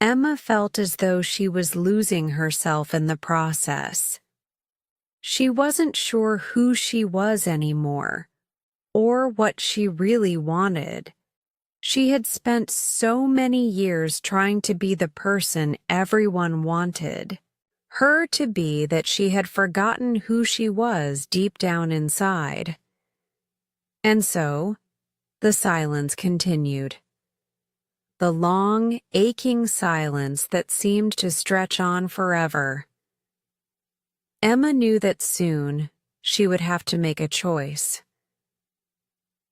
Speaker 1: Emma felt as though she was losing herself in the process. She wasn't sure who she was anymore, or what she really wanted. She had spent so many years trying to be the person everyone wanted her to be that she had forgotten who she was deep down inside. And so, the silence continued. The long, aching silence that seemed to stretch on forever. Emma knew that soon she would have to make a choice.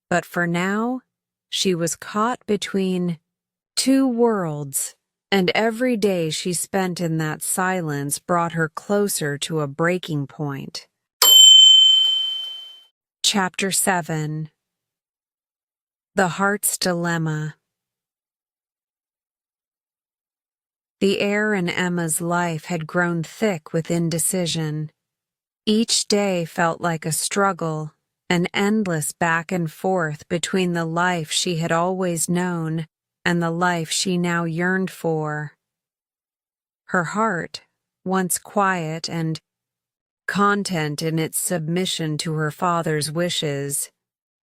Speaker 1: But for now, she was caught between two worlds, and every day she spent in that silence brought her closer to a breaking point. Chapter 7. The Heart's Dilemma. The air in Emma's life had grown thick with indecision. Each day felt like a struggle, an endless back and forth between the life she had always known and the life she now yearned for. Her heart, once quiet and content in its submission to her father's wishes,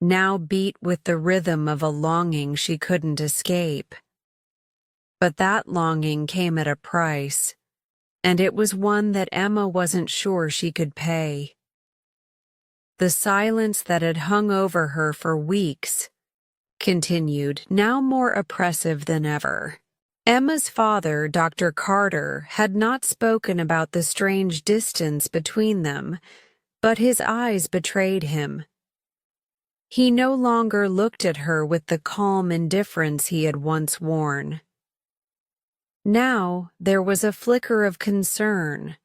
Speaker 1: now beat with the rhythm of a longing she couldn't escape. But that longing came at a price, and it was one that Emma wasn't sure she could pay. The silence that had hung over her for weeks continued, now more oppressive than ever. Emma's father, Dr. Carter, had not spoken about the strange distance between them, but his eyes betrayed him. He no longer looked at her with the calm indifference he had once worn. Now there was a flicker of concern,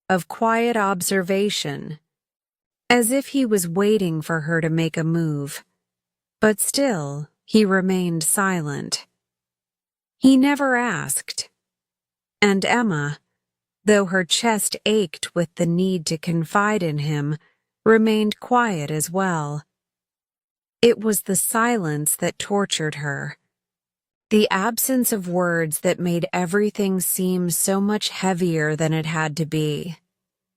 Speaker 1: of quiet observation, as if he was waiting for her to make a move. But still, he remained silent. He never asked. And Emma, though her chest ached with the need to confide in him, remained quiet as well. It was the silence that tortured her. The absence of words that made everything seem so much heavier than it had to be.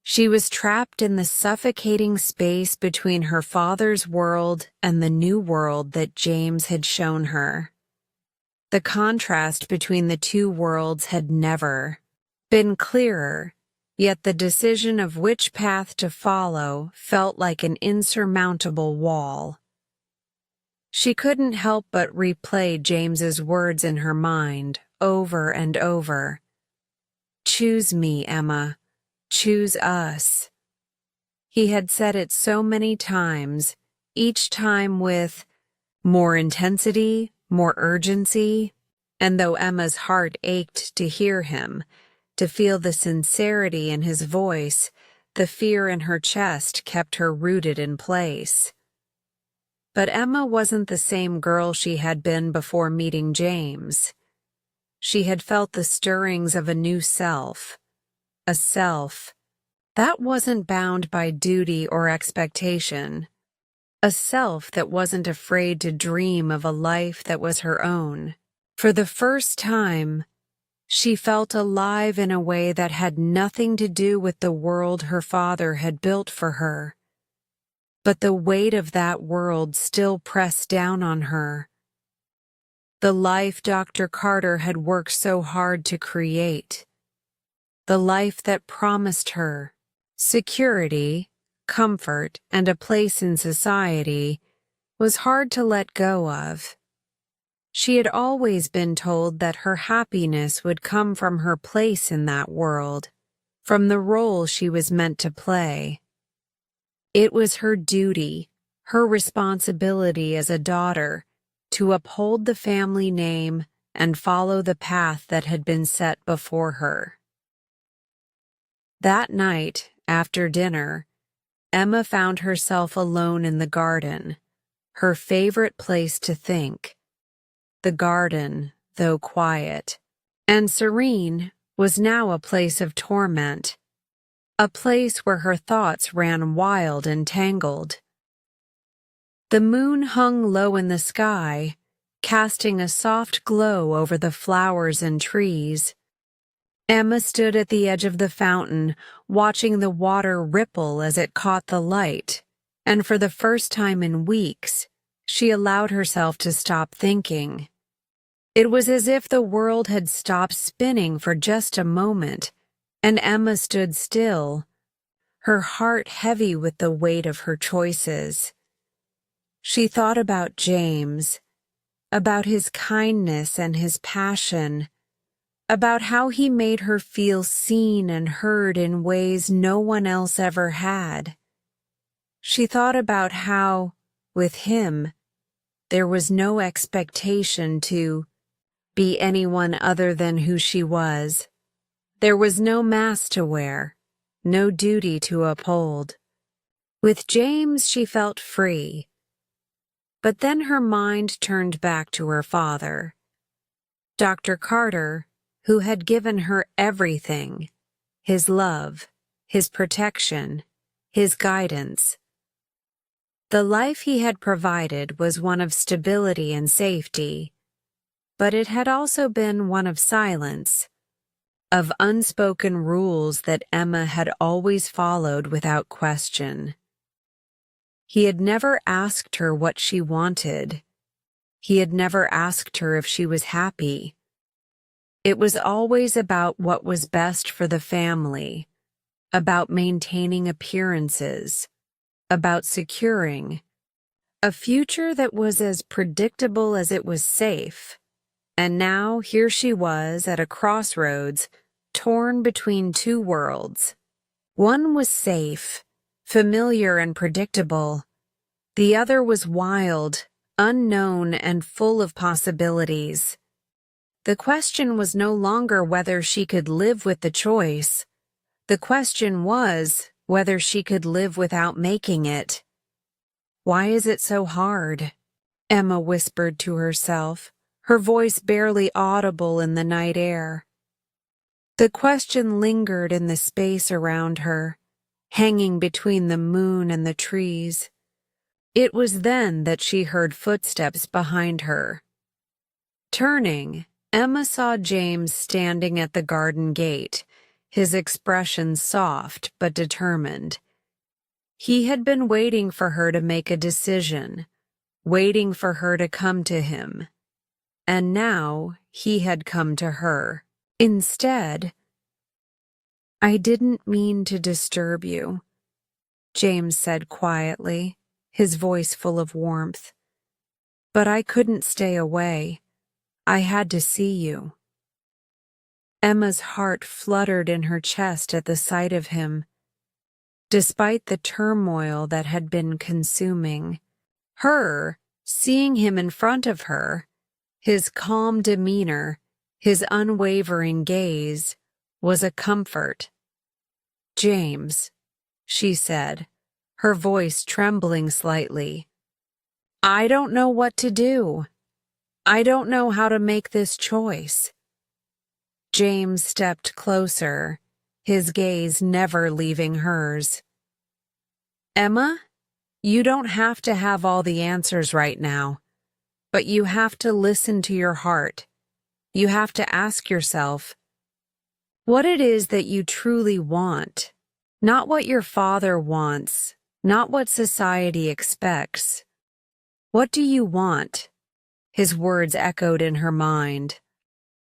Speaker 1: She was trapped in the suffocating space between her father's world and the new world that James had shown her. The contrast between the two worlds had never been clearer, yet the decision of which path to follow felt like an insurmountable wall. She couldn't help but replay James's words in her mind over and over. "Choose me, Emma. Choose us." He had said it so many times, each time with more intensity, more urgency, and though Emma's heart ached to hear him, to feel the sincerity in his voice, the fear in her chest kept her rooted in place. But Emma wasn't the same girl she had been before meeting James. She had felt the stirrings of a new self, a self that wasn't bound by duty or expectation, a self that wasn't afraid to dream of a life that was her own. For the first time, she felt alive in a way that had nothing to do with the world her father had built for her. But the weight of that world still pressed down on her. The life Dr. Carter had worked so hard to create. The life that promised her security, comfort, and a place in society was hard to let go of. She had always been told that her happiness would come from her place in that world, from the role she was meant to play. It was her duty, her responsibility as a daughter, to uphold the family name and follow the path that had been set before her. That night, after dinner, Emma found herself alone in the garden, her favorite place to think. The garden, though quiet and serene, was now a place of torment, a place where her thoughts ran wild and tangled. The moon hung low in the sky, casting a soft glow over the flowers and trees. Emma stood at the edge of the fountain, watching the water ripple as it caught the light, and for the first time in weeks, She allowed herself to stop thinking. It was as if the world had stopped spinning for just a moment, and Emma stood still, her heart heavy with the weight of her choices. She thought about James, about his kindness and his passion, about how he made her feel seen and heard in ways no one else ever had. She thought about how, with him, there was no expectation to be anyone other than who she was. There was no mask to wear, no duty to uphold. With James, she felt free. But then her mind turned back to her father, Dr. Carter, who had given her everything, his love, his protection, his guidance. The life he had provided was one of stability and safety, but it had also been one of silence, of unspoken rules that Emma had always followed without question. He had never asked her what she wanted. He had never asked her if she was happy. It was always about what was best for the family, about maintaining appearances, about securing a future that was as predictable as it was safe. And now here she was at a crossroads, torn between two worlds. One was safe, familiar and predictable. The other was wild, unknown, and full of possibilities. The question was no longer whether she could live with the choice. The question was whether she could live without making it. "Why is it so hard?" Emma whispered to herself, her voice barely audible in the night air. The question lingered in the space around her, hanging between the moon and the trees. It was then that she heard footsteps behind her. Turning, Emma saw James standing at the garden gate, his expression soft but determined. He had been waiting for her to make a decision, waiting for her to come to him. And now he had come to her. Instead, "I didn't mean to disturb you," James said quietly, his voice full of warmth. "But I couldn't stay away. I had to see you." Emma's heart fluttered in her chest at the sight of him. Despite the turmoil that had been consuming her, seeing him in front of her, his calm demeanor, his unwavering gaze, was a comfort. "James," she said, her voice trembling slightly, "I don't know what to do. I don't know how to make this choice." James stepped closer, his gaze never leaving hers. "Emma, you don't have to have all the answers right now, but you have to listen to your heart. You have to ask yourself what it is that you truly want, not what your father wants, not what society expects. What do you want?" His words echoed in her mind.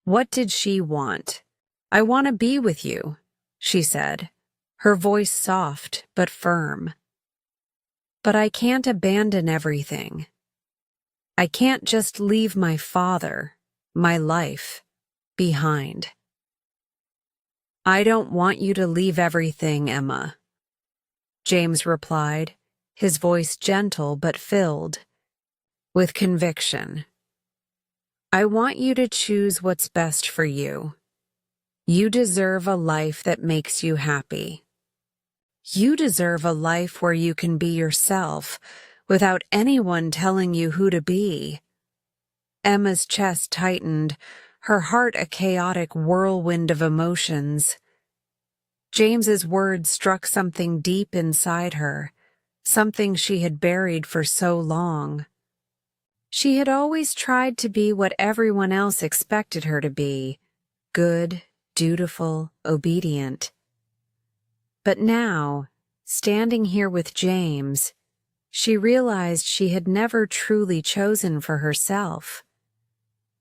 Speaker 1: What did she want? "I want to be with you," she said, her voice soft but firm. "But I can't abandon everything. I can't just leave my father, my life, behind." "I don't want you to leave everything, Emma," James replied, his voice gentle but filled with conviction. "I want you to choose what's best for you. You deserve a life that makes you happy. You deserve a life where you can be yourself without anyone telling you who to be." Emma's chest tightened, her heart a chaotic whirlwind of emotions. James's words struck something deep inside her, something she had buried for so long. She had always tried to be what everyone else expected her to be: good, dutiful, obedient. But now, standing here with James, she realized she had never truly chosen for herself.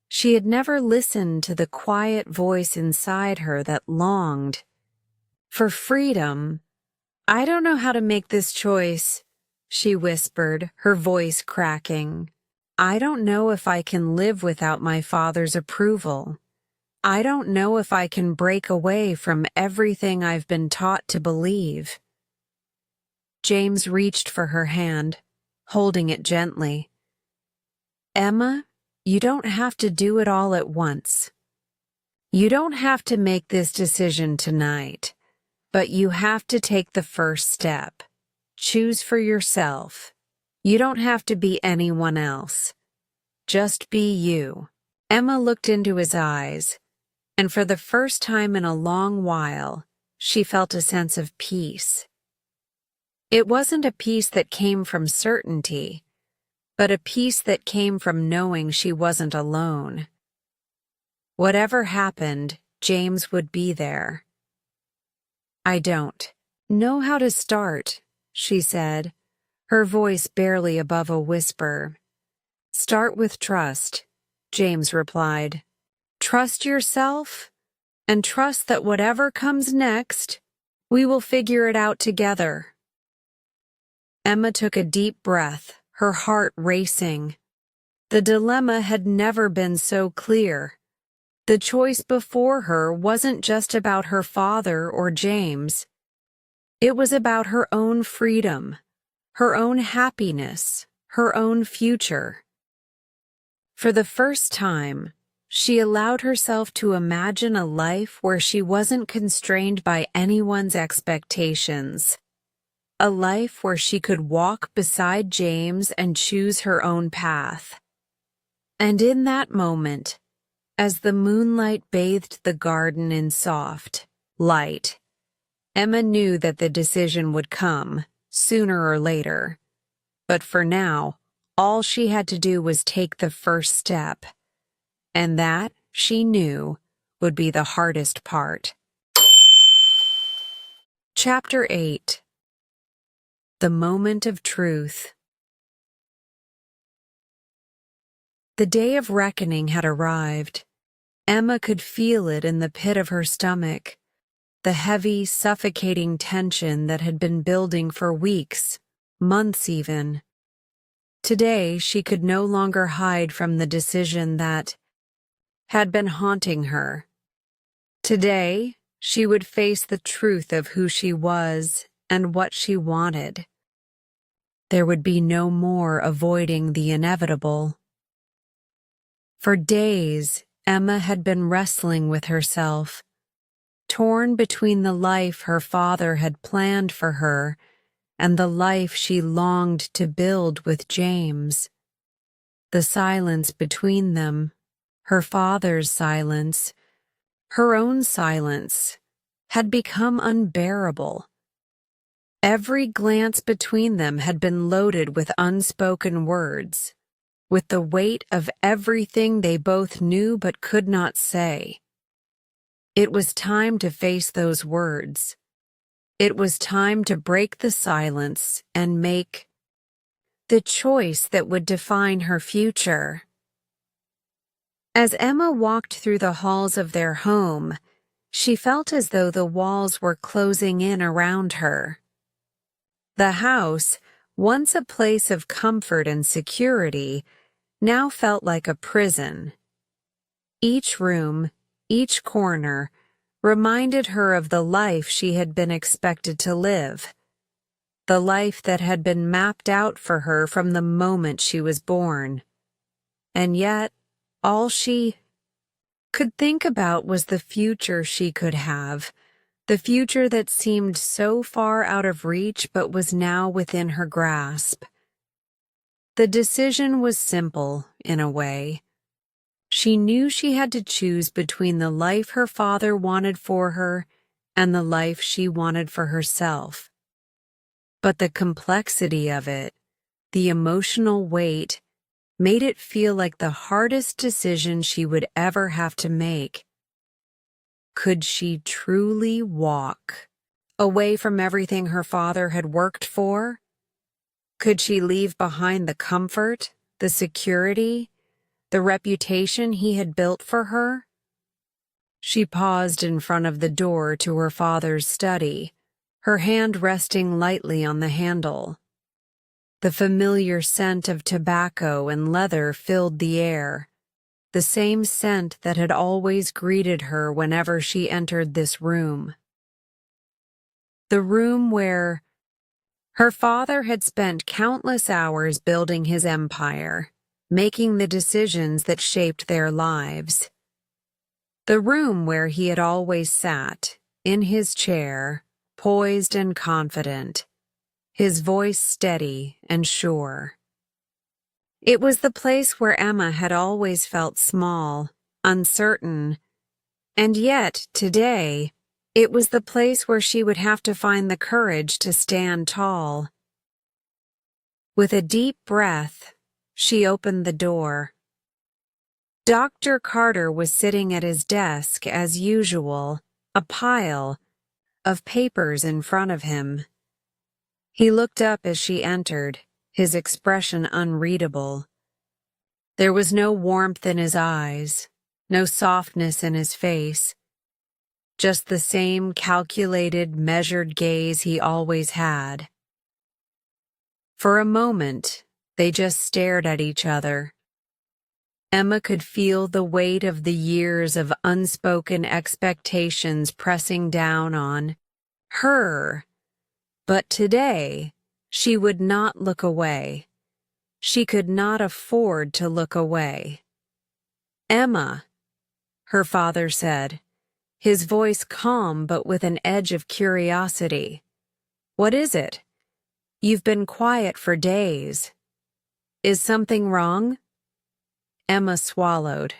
Speaker 1: She had never listened to the quiet voice inside her that longed for freedom. "I don't know how to make this choice," she whispered, her voice cracking. "I don't know if I can live without my father's approval. I don't know if I can break away from everything I've been taught to believe." James reached for her hand, holding it gently. "Emma, you don't have to do it all at once. You don't have to make this decision tonight, but you have to take the first step. Choose for yourself. You don't have to be anyone else. Just be you." Emma looked into his eyes, and for the first time in a long while, she felt a sense of peace. It wasn't a peace that came from certainty, but a peace that came from knowing she wasn't alone. Whatever happened, James would be there. "I don't know how to start," she said, her voice barely above a whisper. "Start with trust," James replied. "Trust yourself, and trust that whatever comes next, we will figure it out together." Emma took a deep breath, her heart racing. The dilemma had never been so clear. The choice before her wasn't just about her father or James. It was about her own freedom, her own happiness, her own future. For the first time, she allowed herself to imagine a life where she wasn't constrained by anyone's expectations. A life where she could walk beside James and choose her own path. And in that moment, as the moonlight bathed the garden in soft light, Emma knew that the decision would come, sooner or later. But for now, all she had to do was take the first step. And that, she knew, would be the hardest part. Chapter 8. The Moment of Truth. The day of reckoning had arrived. Emma could feel it in the pit of her stomach, the heavy, suffocating tension that had been building for weeks, months even. Today, she could no longer hide from the decision that had been haunting her. Today, she would face the truth of who she was and what she wanted. There would be no more avoiding the inevitable. For days, Emma had been wrestling with herself, torn between the life her father had planned for her and the life she longed to build with James. The silence between them, her father's silence, her own silence, had become unbearable. Every glance between them had been loaded with unspoken words, with the weight of everything they both knew but could not say. It was time to face those words. It was time to break the silence and make the choice that would define her future. As Emma walked through the halls of their home, she felt as though the walls were closing in around her. The house, once a place of comfort and security, now felt like a prison. Each room, each corner, reminded her of the life she had been expected to live, the life that had been mapped out for her from the moment she was born. And yet, all she could think about was the future she could have, the future that seemed so far out of reach but was now within her grasp. The decision was simple, in a way. She knew she had to choose between the life her father wanted for her and the life she wanted for herself. But the complexity of it, the emotional weight, made it feel like the hardest decision she would ever have to make. Could she truly walk away from everything her father had worked for? Could she leave behind the comfort, the security, the reputation he had built for her? She paused in front of the door to her father's study, her hand resting lightly on the handle. The familiar scent of tobacco and leather filled the air, the same scent that had always greeted her whenever she entered this room. The room where her father had spent countless hours building his empire, making the decisions that shaped their lives. The room where he had always sat, in his chair, poised and confident, his voice steady and sure. It was the place where Emma had always felt small, uncertain, and yet, today, it was the place where she would have to find the courage to stand tall. With a deep breath, she opened the door. Dr. Carter was sitting at his desk as usual, a pile of papers in front of him. He looked up as she entered, his expression unreadable. There was no warmth in his eyes, no softness in his face, just the same calculated, measured gaze he always had. For a moment, they just stared at each other. Emma could feel the weight of the years of unspoken expectations pressing down on her. But today, she would not look away. She could not afford to look away. "Emma," her father said, his voice calm but with an edge of curiosity. "What is it? You've been quiet for days. Is something wrong?" Emma swallowed,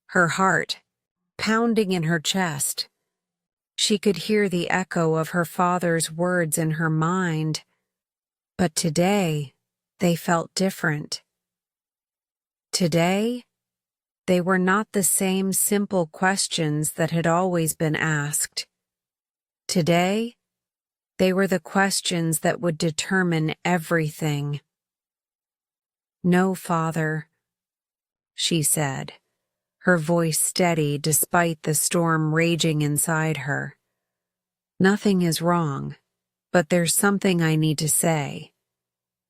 Speaker 1: her heart pounding in her chest. She could hear the echo of her father's words in her mind, but today they felt different. Today, they were not the same simple questions that had always been asked. Today, they were the questions that would determine everything. "No, Father," she said, her voice steady despite the storm raging inside her. "Nothing is wrong, but there's something I need to say."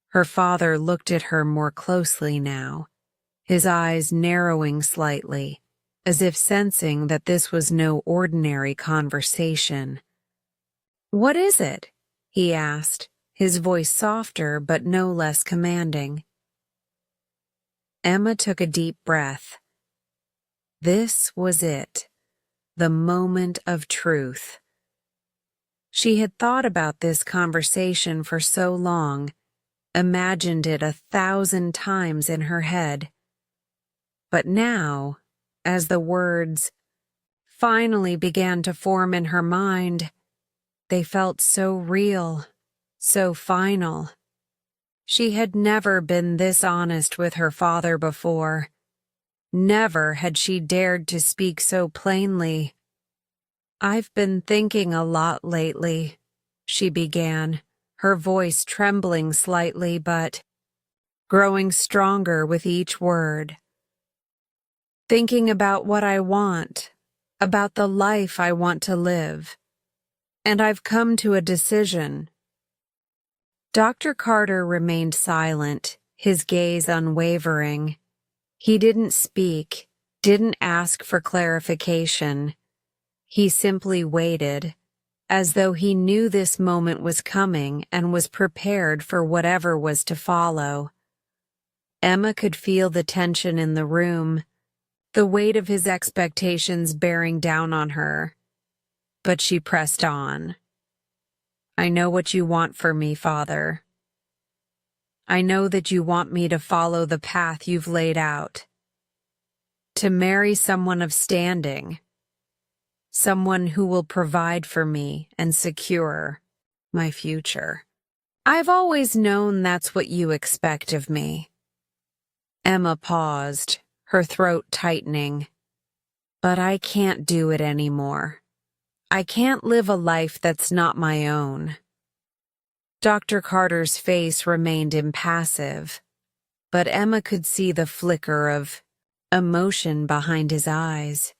Speaker 1: Her father looked at her more closely now, his eyes narrowing slightly, as if sensing that this was no ordinary conversation. "What is it?" he asked, his voice softer but no less commanding. Emma took a deep breath. This was it, the moment of truth. She had thought about this conversation for so long, imagined it 1,000 times in her head. But now, as the words finally began to form in her mind, they felt so real, so final. She had never been this honest with her father before. Never had she dared to speak so plainly. "I've been thinking a lot lately," she began, her voice trembling slightly but growing stronger with each word. "Thinking about what I want, about the life I want to live. And I've come to a decision." Dr. Carter remained silent, his gaze unwavering. He didn't speak, didn't ask for clarification. He simply waited, as though he knew this moment was coming and was prepared for whatever was to follow. Emma could feel the tension in the room, the weight of his expectations bearing down on her. But she pressed on. "I know what you want for me, Father. I know that you want me to follow the path you've laid out. To marry someone of standing. Someone who will provide for me and secure my future. I've always known that's what you expect of me." Emma paused, her throat tightening. "But I can't do it anymore. I can't live a life that's not my own." Dr. Carter's face remained impassive, but Emma could see the flicker of emotion behind his eyes.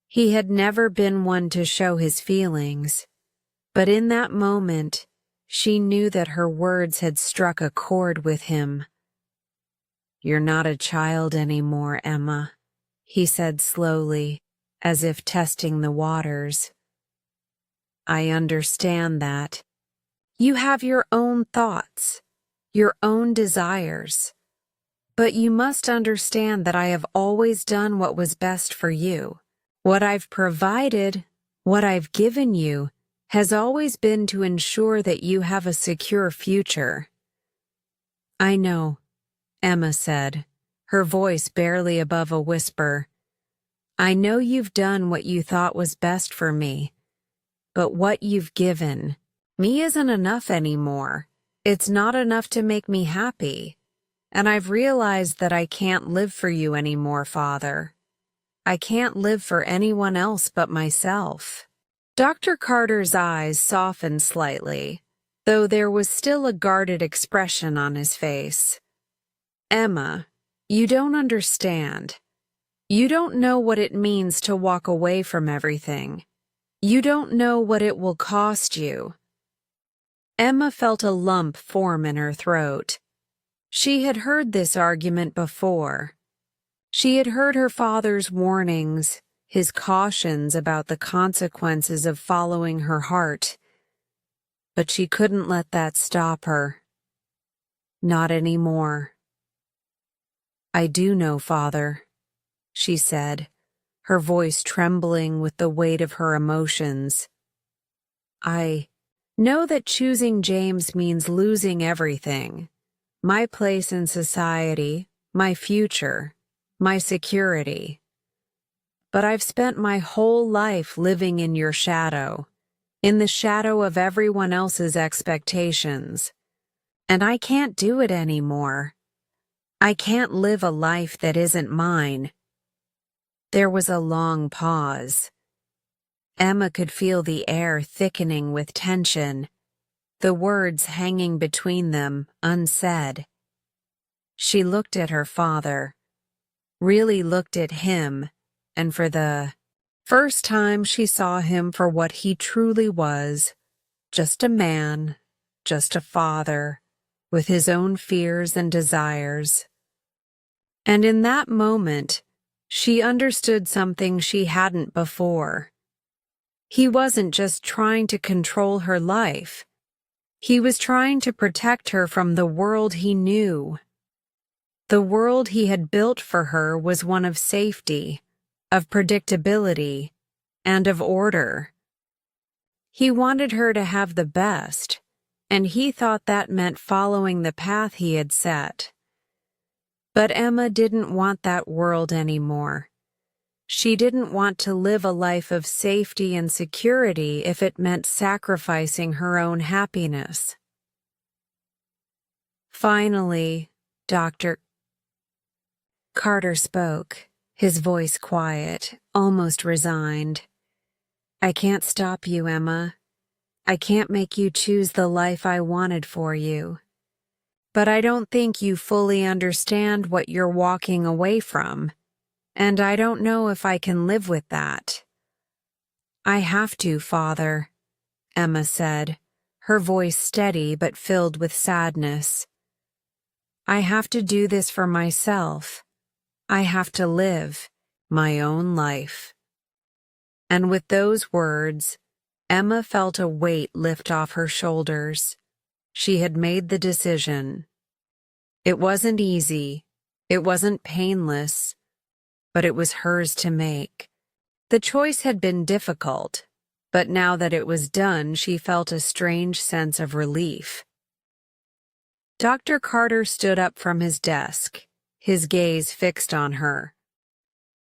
Speaker 1: He had never been one to show his feelings, but in that moment, she knew that her words had struck a chord with him. "You're not a child anymore, Emma," he said slowly, as if testing the waters. "I understand that. You have your own thoughts, your own desires. But you must understand that I have always done what was best for you. What I've provided, what I've given you, has always been to ensure that you have a secure future." "I know," Emma said, her voice barely above a whisper. "I know you've done what you thought was best for me, but what you've given me isn't enough anymore. It's not enough to make me happy. And I've realized that I can't live for you anymore, Father. I can't live for anyone else but myself." Dr. Carter's eyes softened slightly, though there was still a guarded expression on his face. "Emma, you don't understand. You don't know what it means to walk away from everything. You don't know what it will cost you." Emma felt a lump form in her throat. She had heard this argument before. She had heard her father's warnings, his cautions about the consequences of following her heart. But she couldn't let that stop her. Not anymore. "I do know, Father," she said, her voice trembling with the weight of her emotions. "I know that choosing James means losing everything. My place in society, my future, my security. But I've spent my whole life living in your shadow, in the shadow of everyone else's expectations. And I can't do it anymore. I can't live a life that isn't mine." There was a long pause. Emma could feel the air thickening with tension, the words hanging between them, unsaid. She looked at her father, really looked at him, and for the first time she saw him for what he truly was, just a man, just a father, with his own fears and desires. And in that moment, she understood something she hadn't before. He wasn't just trying to control her life. He was trying to protect her from the world he knew. The world he had built for her was one of safety, of predictability, and of order. He wanted her to have the best, and he thought that meant following the path he had set. But Emma didn't want that world anymore. She didn't want to live a life of safety and security if it meant sacrificing her own happiness. Finally, Dr. Carter spoke, his voice quiet, almost resigned. "I can't stop you, Emma. I can't make you choose the life I wanted for you. But I don't think you fully understand what you're walking away from. And I don't know if I can live with that." "I have to, Father," Emma said, her voice steady but filled with sadness. "I have to do this for myself. I have to live my own life." And with those words, Emma felt a weight lift off her shoulders. She had made the decision. It wasn't easy. It wasn't painless. But it was hers to make. The choice had been difficult, but now that it was done, she felt a strange sense of relief. Dr. Carter stood up from his desk, his gaze fixed on her.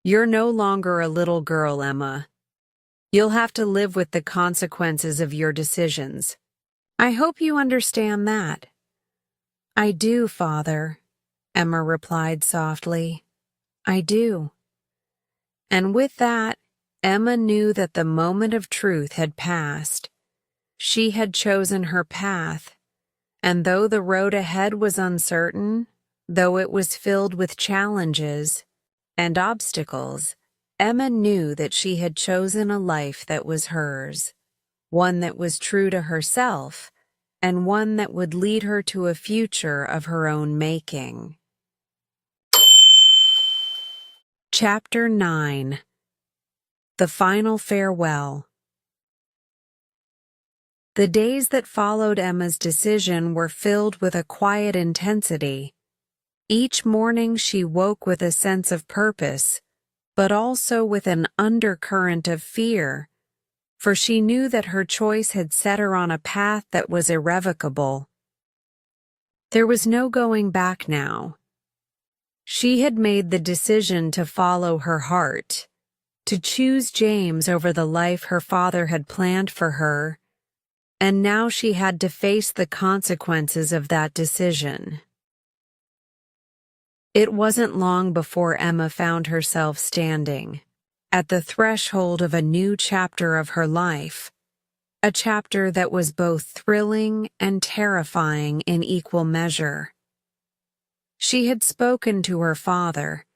Speaker 1: "You're no longer a little girl, Emma. You'll have to live with the consequences of your decisions. I hope you understand that." "I do, Father," Emma replied softly. "I do." And with that, Emma knew that the moment of truth had passed. She had chosen her path, And though the road ahead was uncertain, though it was filled with challenges and obstacles, Emma knew that she had chosen a life that was hers, one that was true to herself, and one that would lead her to a future of her own making. Chapter 9. The Final Farewell. The days that followed Emma's decision were filled with a quiet intensity. Each morning she woke with a sense of purpose, but also with an undercurrent of fear, for she knew that her choice had set her on a path that was irrevocable. There was no going back now. She had made the decision to follow her heart, to choose James over the life her father had planned for her, and now she had to face the consequences of that decision. It wasn't long before Emma found herself standing at the threshold of a new chapter of her life, a chapter that was both thrilling and terrifying in equal measure. She had spoken to her father,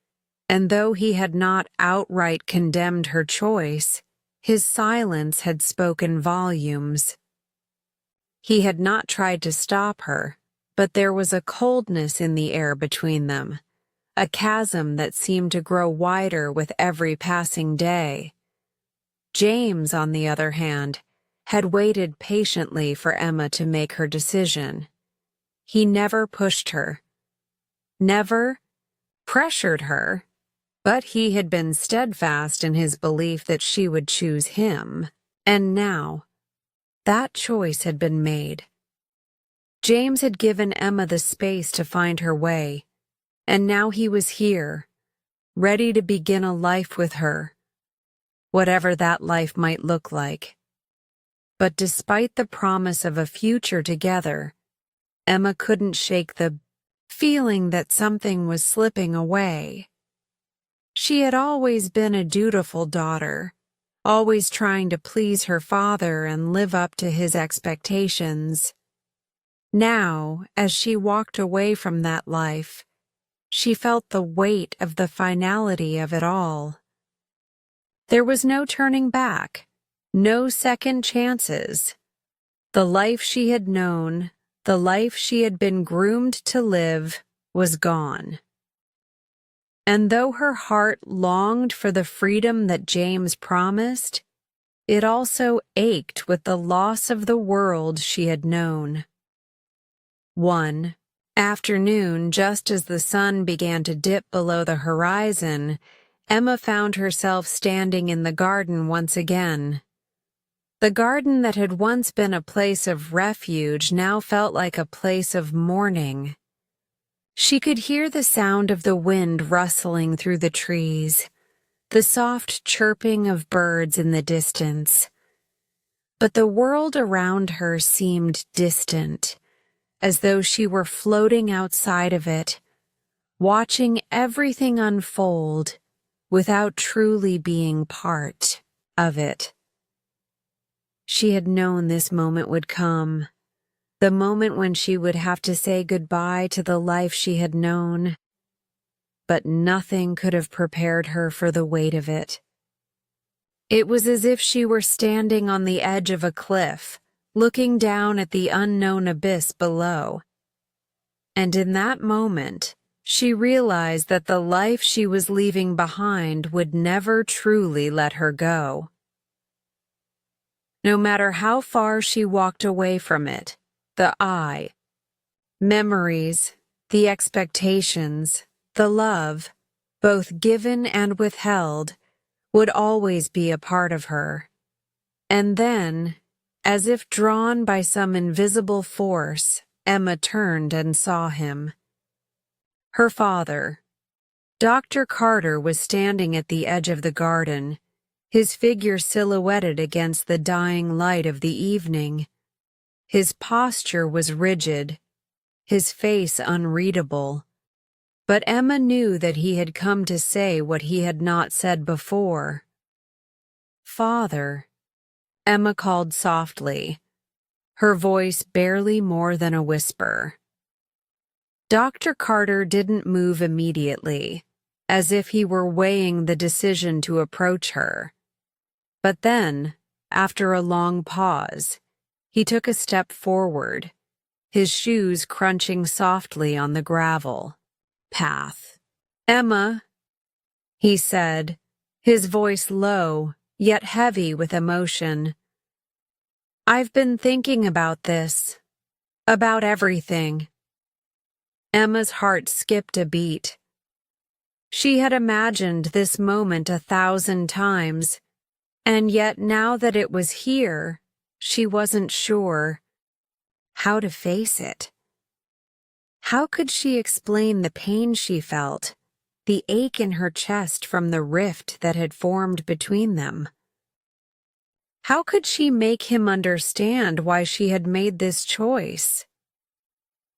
Speaker 1: and though he had not outright condemned her choice, his silence had spoken volumes. He had not tried to stop her, but there was a coldness in the air between them, a chasm that seemed to grow wider with every passing day. James, on the other hand, had waited patiently for Emma to make her decision. He never pushed her, never pressured her, but he had been steadfast in his belief that she would choose him, and now, that choice had been made. James had given Emma the space to find her way, and now he was here, ready to begin a life with her, whatever that life might look like. But despite the promise of a future together, Emma couldn't shake the feeling that something was slipping away. She had always been a dutiful daughter, always trying to please her father and live up to his expectations. Now, as she walked away from that life, she felt the weight of the finality of it all. There was no turning back, no second chances. The life she had known, the life she had been groomed to live, was gone. And though her heart longed for the freedom that James promised, it also ached with the loss of the world she had known. One afternoon, just as the sun began to dip below the horizon, Emma found herself standing in the garden once again. The garden that had once been a place of refuge now felt like a place of mourning. She could hear the sound of the wind rustling through the trees, the soft chirping of birds in the distance. But the world around her seemed distant, as though she were floating outside of it, watching everything unfold without truly being part of it. She had known this moment would come, the moment when she would have to say goodbye to the life she had known, but nothing could have prepared her for the weight of it. It was as if she were standing on the edge of a cliff, looking down at the unknown abyss below. And in that moment, she realized that the life she was leaving behind would never truly let her go. No matter how far she walked away from it, the memories, the expectations, the love, both given and withheld, would always be a part of her. And then, as if drawn by some invisible force, Emma turned and saw him. Her father, Dr. Carter, was standing at the edge of the garden, his figure silhouetted against the dying light of the evening. His posture was rigid, his face unreadable, but Emma knew that he had come to say what he had not said before. "Father," Emma called softly, her voice barely more than a whisper. Dr. Carter didn't move immediately, as if he were weighing the decision to approach her. But then, after a long pause, he took a step forward, his shoes crunching softly on the gravel path. "Emma," he said, his voice low, yet heavy with emotion. "I've been thinking about this, about everything." Emma's heart skipped a beat. She had imagined this moment 1,000 times, and yet now that it was here, she wasn't sure how to face it. How could she explain the pain she felt, the ache in her chest from the rift that had formed between them? How could she make him understand why she had made this choice?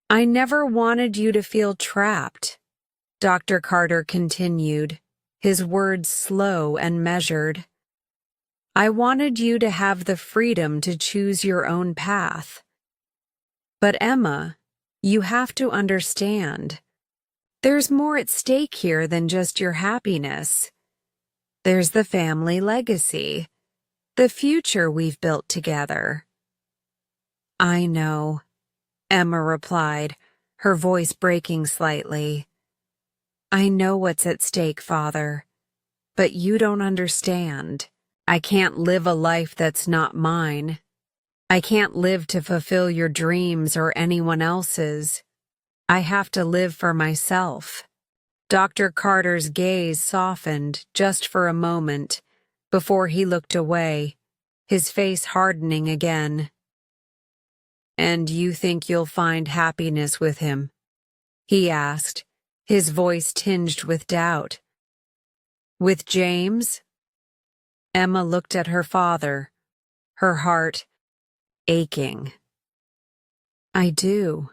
Speaker 1: "I never wanted you to feel trapped," Dr. Carter continued, his words slow and measured. "I wanted you to have the freedom to choose your own path. But Emma, you have to understand. There's more at stake here than just your happiness. There's the family legacy, the future we've built together." "I know," Emma replied, her voice breaking slightly. "I know what's at stake, Father, but you don't understand. I can't live a life that's not mine. I can't live to fulfill your dreams or anyone else's. I have to live for myself." Dr. Carter's gaze softened just for a moment before he looked away, his face hardening again. "And you think you'll find happiness with him?" he asked, his voice tinged with doubt. "With James?" Emma looked at her father, her heart aching. "I do,"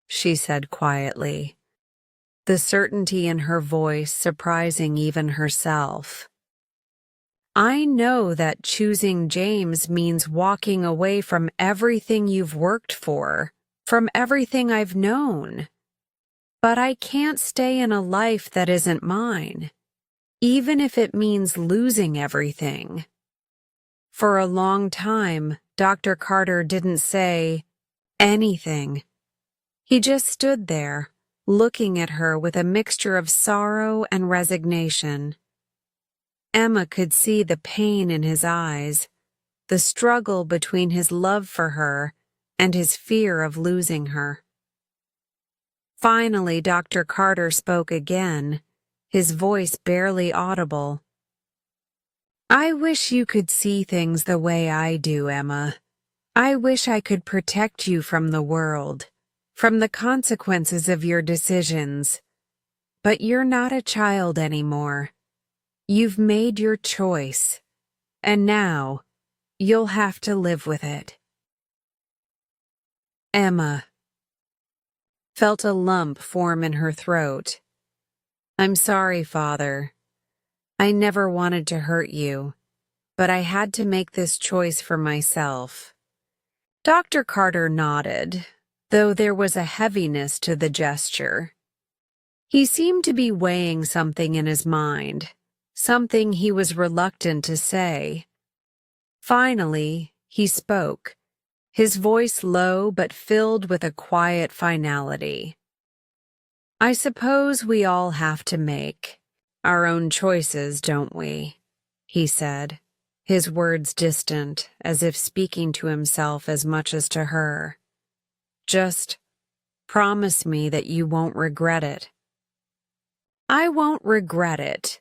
Speaker 1: she said quietly, the certainty in her voice surprising even herself. "I know that choosing James means walking away from everything you've worked for, from everything I've known. But I can't stay in a life that isn't mine, even if it means losing everything." For a long time, Dr. Carter didn't say anything. He just stood there, looking at her with a mixture of sorrow and resignation. Emma could see the pain in his eyes, the struggle between his love for her and his fear of losing her. Finally, Dr. Carter spoke again, his voice barely audible. "I wish you could see things the way I do, Emma. I wish I could protect you from the world, from the consequences of your decisions. But you're not a child anymore. You've made your choice, and now you'll have to live with it." Emma felt a lump form in her throat. "I'm sorry, Father. I never wanted to hurt you, but I had to make this choice for myself." Dr. Carter nodded, though there was a heaviness to the gesture. He seemed to be weighing something in his mind, something he was reluctant to say. Finally, he spoke, his voice low but filled with a quiet finality. "I suppose we all have to make our own choices, don't we?" he said, his words distant, as if speaking to himself as much as to her. "Just promise me that you won't regret it." "I won't regret it,"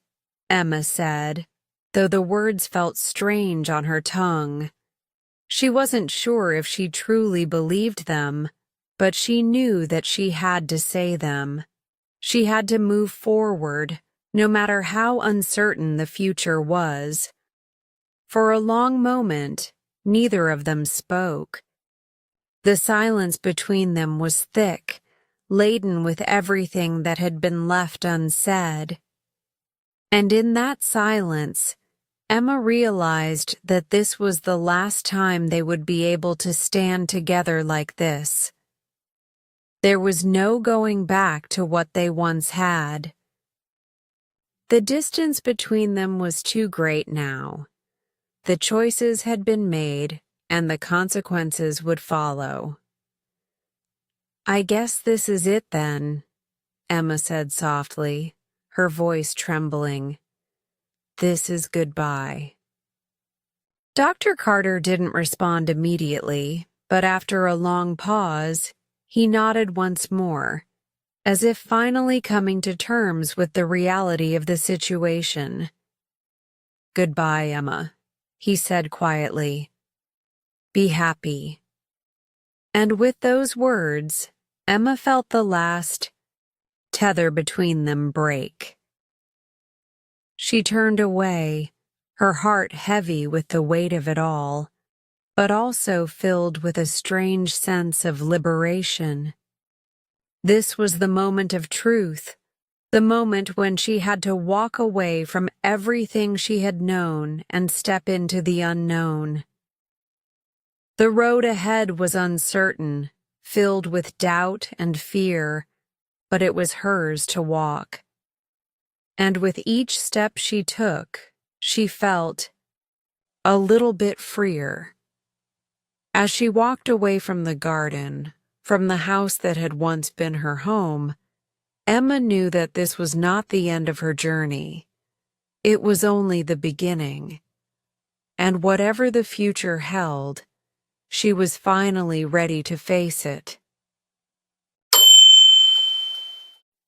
Speaker 1: Emma said, though the words felt strange on her tongue. She wasn't sure if she truly believed them, but she knew that she had to say them. She had to move forward, no matter how uncertain the future was. For a long moment, neither of them spoke. The silence between them was thick, laden with everything that had been left unsaid. And in that silence, Emma realized that this was the last time they would be able to stand together like this. There was no going back to what they once had. The distance between them was too great now. The choices had been made, and the consequences would follow. "I guess this is it then," Emma said softly, her voice trembling. "This is goodbye." Dr. Carter didn't respond immediately, but after a long pause, he nodded once more, as if finally coming to terms with the reality of the situation. "Goodbye, Emma," he said quietly. "Be happy." And with those words, Emma felt the last tether between them break. She turned away, her heart heavy with the weight of it all, but also filled with a strange sense of liberation. This was the moment of truth, the moment when she had to walk away from everything she had known and step into the unknown. The road ahead was uncertain, filled with doubt and fear, but it was hers to walk. And with each step she took, she felt a little bit freer. As she walked away from the garden, from the house that had once been her home, Emma knew that this was not the end of her journey. It was only the beginning. And whatever the future held, she was finally ready to face it.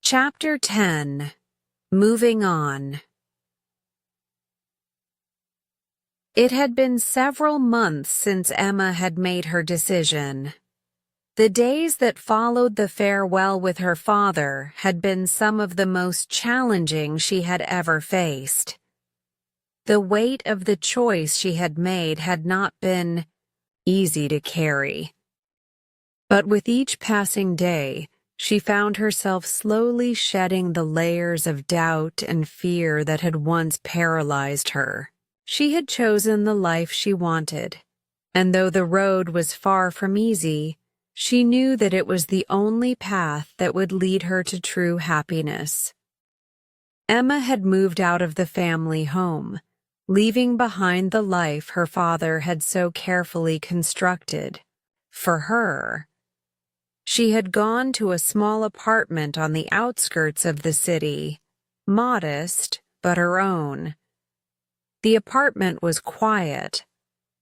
Speaker 1: Chapter 10. Moving On. It had been several months since Emma had made her decision. The days that followed the farewell with her father had been some of the most challenging she had ever faced. The weight of the choice she had made had not been easy to carry. But with each passing day, she found herself slowly shedding the layers of doubt and fear that had once paralyzed her. She had chosen the life she wanted, and though the road was far from easy, she knew that it was the only path that would lead her to true happiness. Emma had moved out of the family home, leaving behind the life her father had so carefully constructed. For her, she had gone to a small apartment on the outskirts of the city, modest but her own. The apartment was quiet,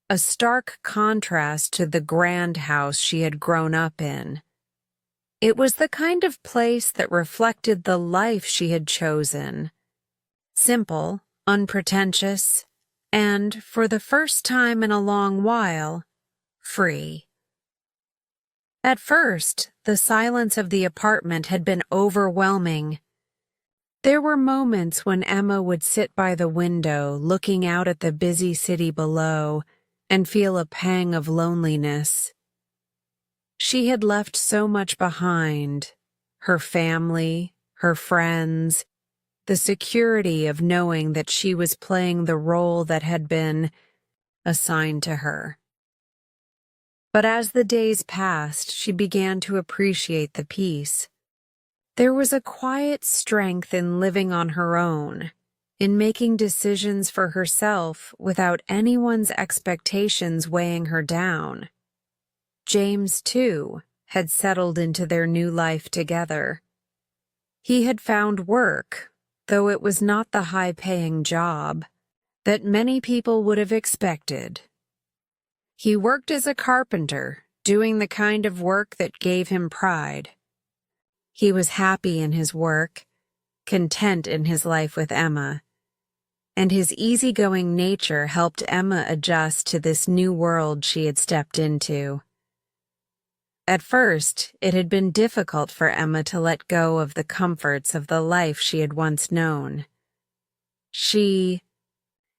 Speaker 1: a stark contrast to the grand house she had grown up in. It was the kind of place that reflected the life she had chosen. Simple, unpretentious, and, for the first time in a long while, free. At first, the silence of the apartment had been overwhelming. There were moments when Emma would sit by the window looking out at the busy city below and feel a pang of loneliness. She had left so much behind: her family, her friends, the security of knowing that she was playing the role that had been assigned to her. But as the days passed, she began to appreciate the peace. There was a quiet strength in living on her own, in making decisions for herself without anyone's expectations weighing her down. James, too, had settled into their new life together. He had found work, though it was not the high-paying job that many people would have expected. He worked as a carpenter, doing the kind of work that gave him pride. He was happy in his work, content in his life with Emma, and his easygoing nature helped Emma adjust to this new world she had stepped into. At first, it had been difficult for Emma to let go of the comforts of the life she had once known. She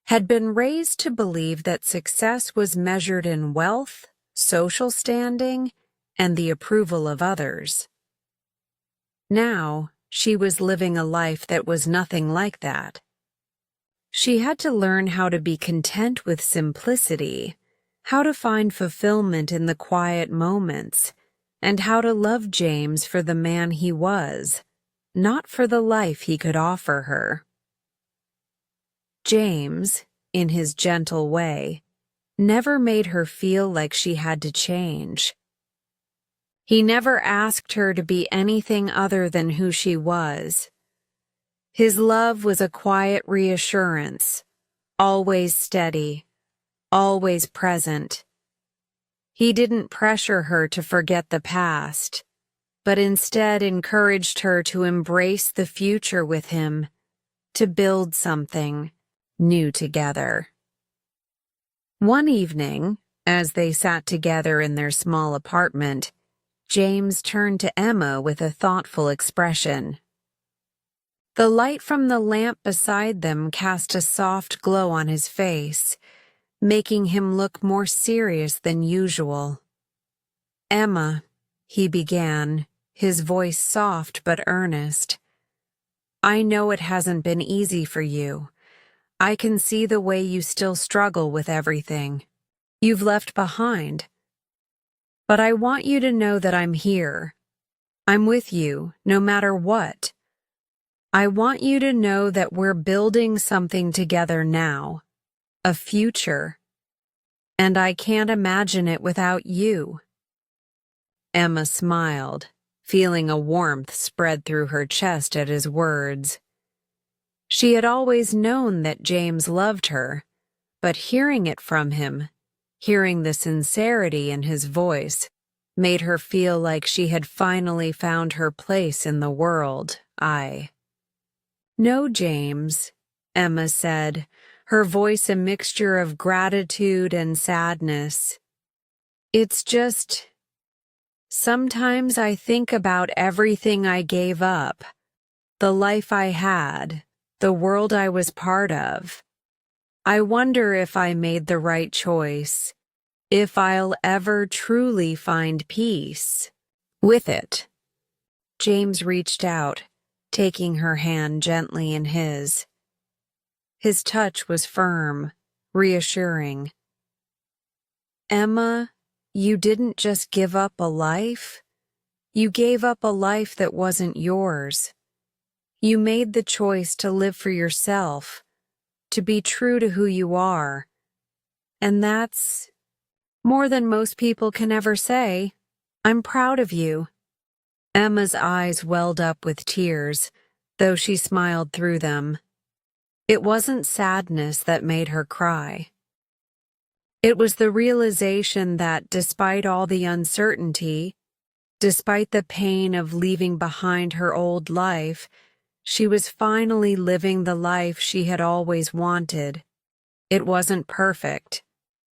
Speaker 1: had been raised to believe that success was measured in wealth, social standing, and the approval of others. Now, she was living a life that was nothing like that. She had to learn how to be content with simplicity, how to find fulfillment in the quiet moments, and how to love James for the man he was, not for the life he could offer her. James, in his gentle way, never made her feel like she had to change. He never asked her to be anything other than who she was. His love was a quiet reassurance, always steady, always present. He didn't pressure her to forget the past, but instead encouraged her to embrace the future with him, to build something new together. One evening, as they sat together in their small apartment, James turned to Emma with a thoughtful expression. The light from the lamp beside them cast a soft glow on his face, making him look more serious than usual. "Emma," he began, his voice soft but earnest, "I know it hasn't been easy for you. I can see the way you still struggle with everything you've left behind. But I want you to know that I'm here. I'm with you, no matter what. I want you to know that we're building something together now, a future, and I can't imagine it without you." Emma smiled, feeling a warmth spread through her chest at his words. She had always known that James loved her, but hearing it from him, hearing the sincerity in his voice, made her feel like she had finally found her place in the world. "No, James," Emma said, her voice a mixture of gratitude and sadness. "It's just, sometimes I think about everything I gave up, the life I had, the world I was part of. I wonder if I made the right choice, if I'll ever truly find peace with it." James reached out, taking her hand gently in his. His touch was firm, reassuring. "Emma, you didn't just give up a life. You gave up a life that wasn't yours. You made the choice to live for yourself, to be true to who you are. And that's more than most people can ever say. I'm proud of you." Emma's eyes welled up with tears, though she smiled through them. It wasn't sadness that made her cry. It was the realization that despite all the uncertainty, despite the pain of leaving behind her old life, she was finally living the life she had always wanted. It wasn't perfect.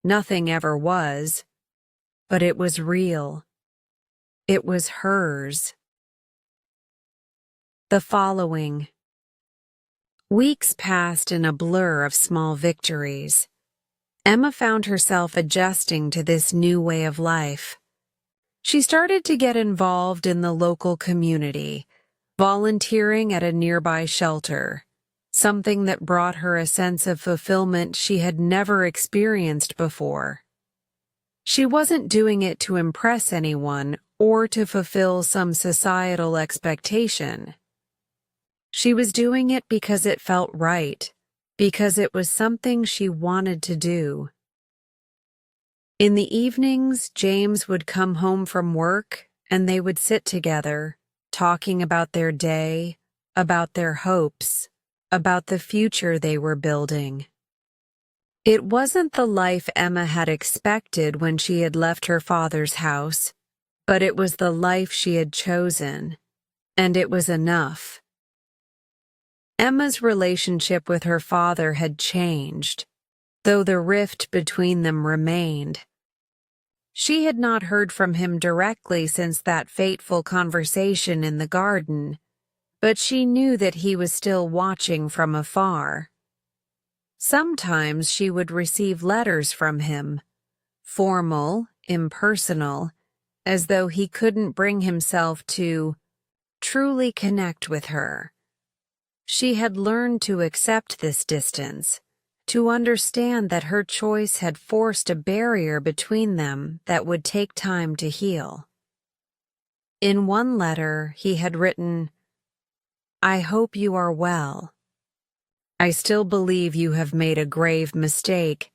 Speaker 1: Nothing ever was. But it was real. It was hers. The following. Weeks passed in a blur of small victories. Emma found herself adjusting to this new way of life. She started to get involved in the local community, volunteering at a nearby shelter, something that brought her a sense of fulfillment she had never experienced before. She wasn't doing it to impress anyone or to fulfill some societal expectation. She was doing it because it felt right, because it was something she wanted to do. In the evenings, James would come home from work and they would sit together, talking about their day, about their hopes, about the future they were building. It wasn't the life Emma had expected when she had left her father's house, but it was the life she had chosen, and it was enough. Emma's relationship with her father had changed, though the rift between them remained. She had not heard from him directly since that fateful conversation in the garden, but she knew that he was still watching from afar. Sometimes she would receive letters from him, formal, impersonal, as though he couldn't bring himself to truly connect with her. She had learned to accept this distance, to understand that her choice had forced a barrier between them that would take time to heal. In one letter, he had written, "I hope you are well. I still believe you have made a grave mistake,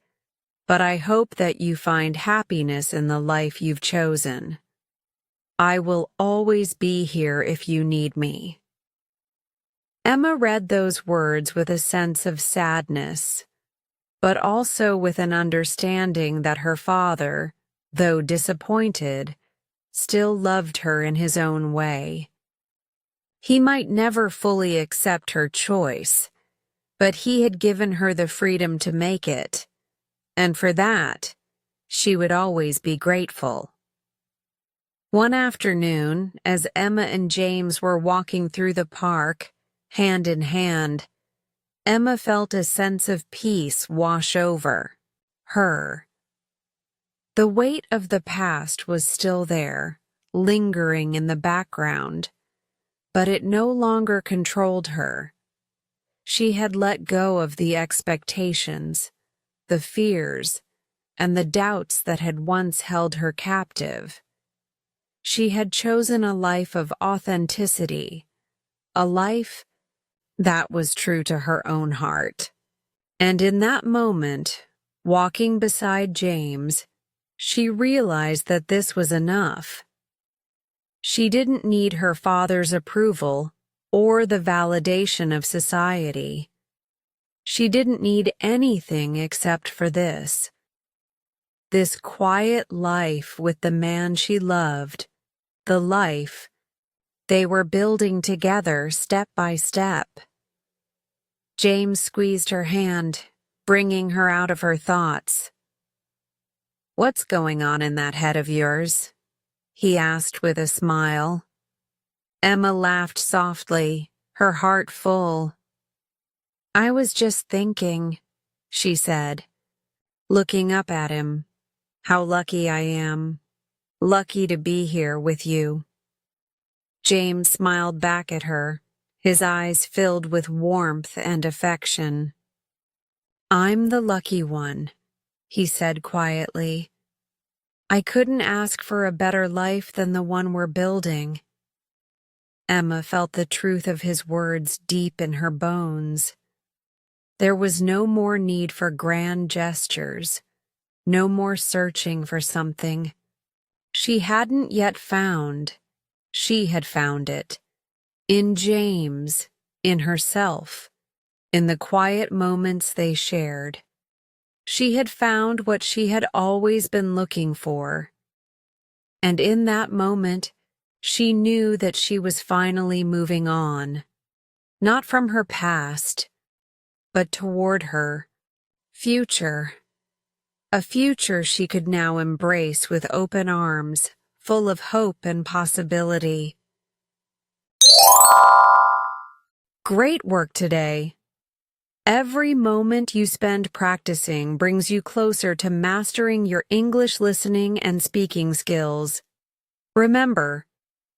Speaker 1: but I hope that you find happiness in the life you've chosen. I will always be here if you need me." Emma read those words with a sense of sadness, but also with an understanding that her father, though disappointed, still loved her in his own way. He might never fully accept her choice, but he had given her the freedom to make it, and for that, she would always be grateful. One afternoon, as Emma and James were walking through the park, hand in hand, Emma felt a sense of peace wash over her. The weight of the past was still there, lingering in the background, but it no longer controlled her. She had let go of the expectations, the fears, and the doubts that had once held her captive. She had chosen a life of authenticity, a life that was true to her own heart. And in that moment, walking beside James, she realized that this was enough. She didn't need her father's approval or the validation of society. She didn't need anything except for this quiet life with the man she loved, the life they were building together step by step. James squeezed her hand, bringing her out of her thoughts. "What's going on in that head of yours?" he asked with a smile. Emma laughed softly, her heart full. "I was just thinking," she said, looking up at him, "how lucky I am. Lucky to be here with you." James smiled back at her, his eyes filled with warmth and affection. "I'm the lucky one," he said quietly. "I couldn't ask for a better life than the one we're building." Emma felt the truth of his words deep in her bones. There was no more need for grand gestures, no more searching for something she hadn't yet found. She had found it. In James, in herself, in the quiet moments they shared. She had found what she had always been looking for. And in that moment, she knew that she was finally moving on, not from her past, but toward her future. A future she could now embrace with open arms, full of hope and possibility. Great work today. Every moment you spend practicing brings you closer to mastering your English listening and speaking skills. Remember,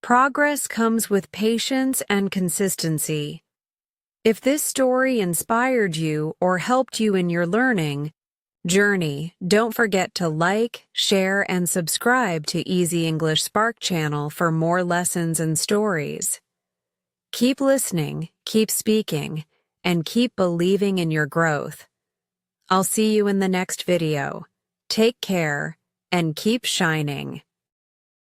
Speaker 1: progress comes with patience and consistency. If this story inspired you or helped you in your learning journey, don't forget to like, share, and subscribe to Easy English Spark channel for more lessons and stories. Keep listening, keep speaking, and keep believing in your growth. I'll see you in the next video. Take care and keep shining.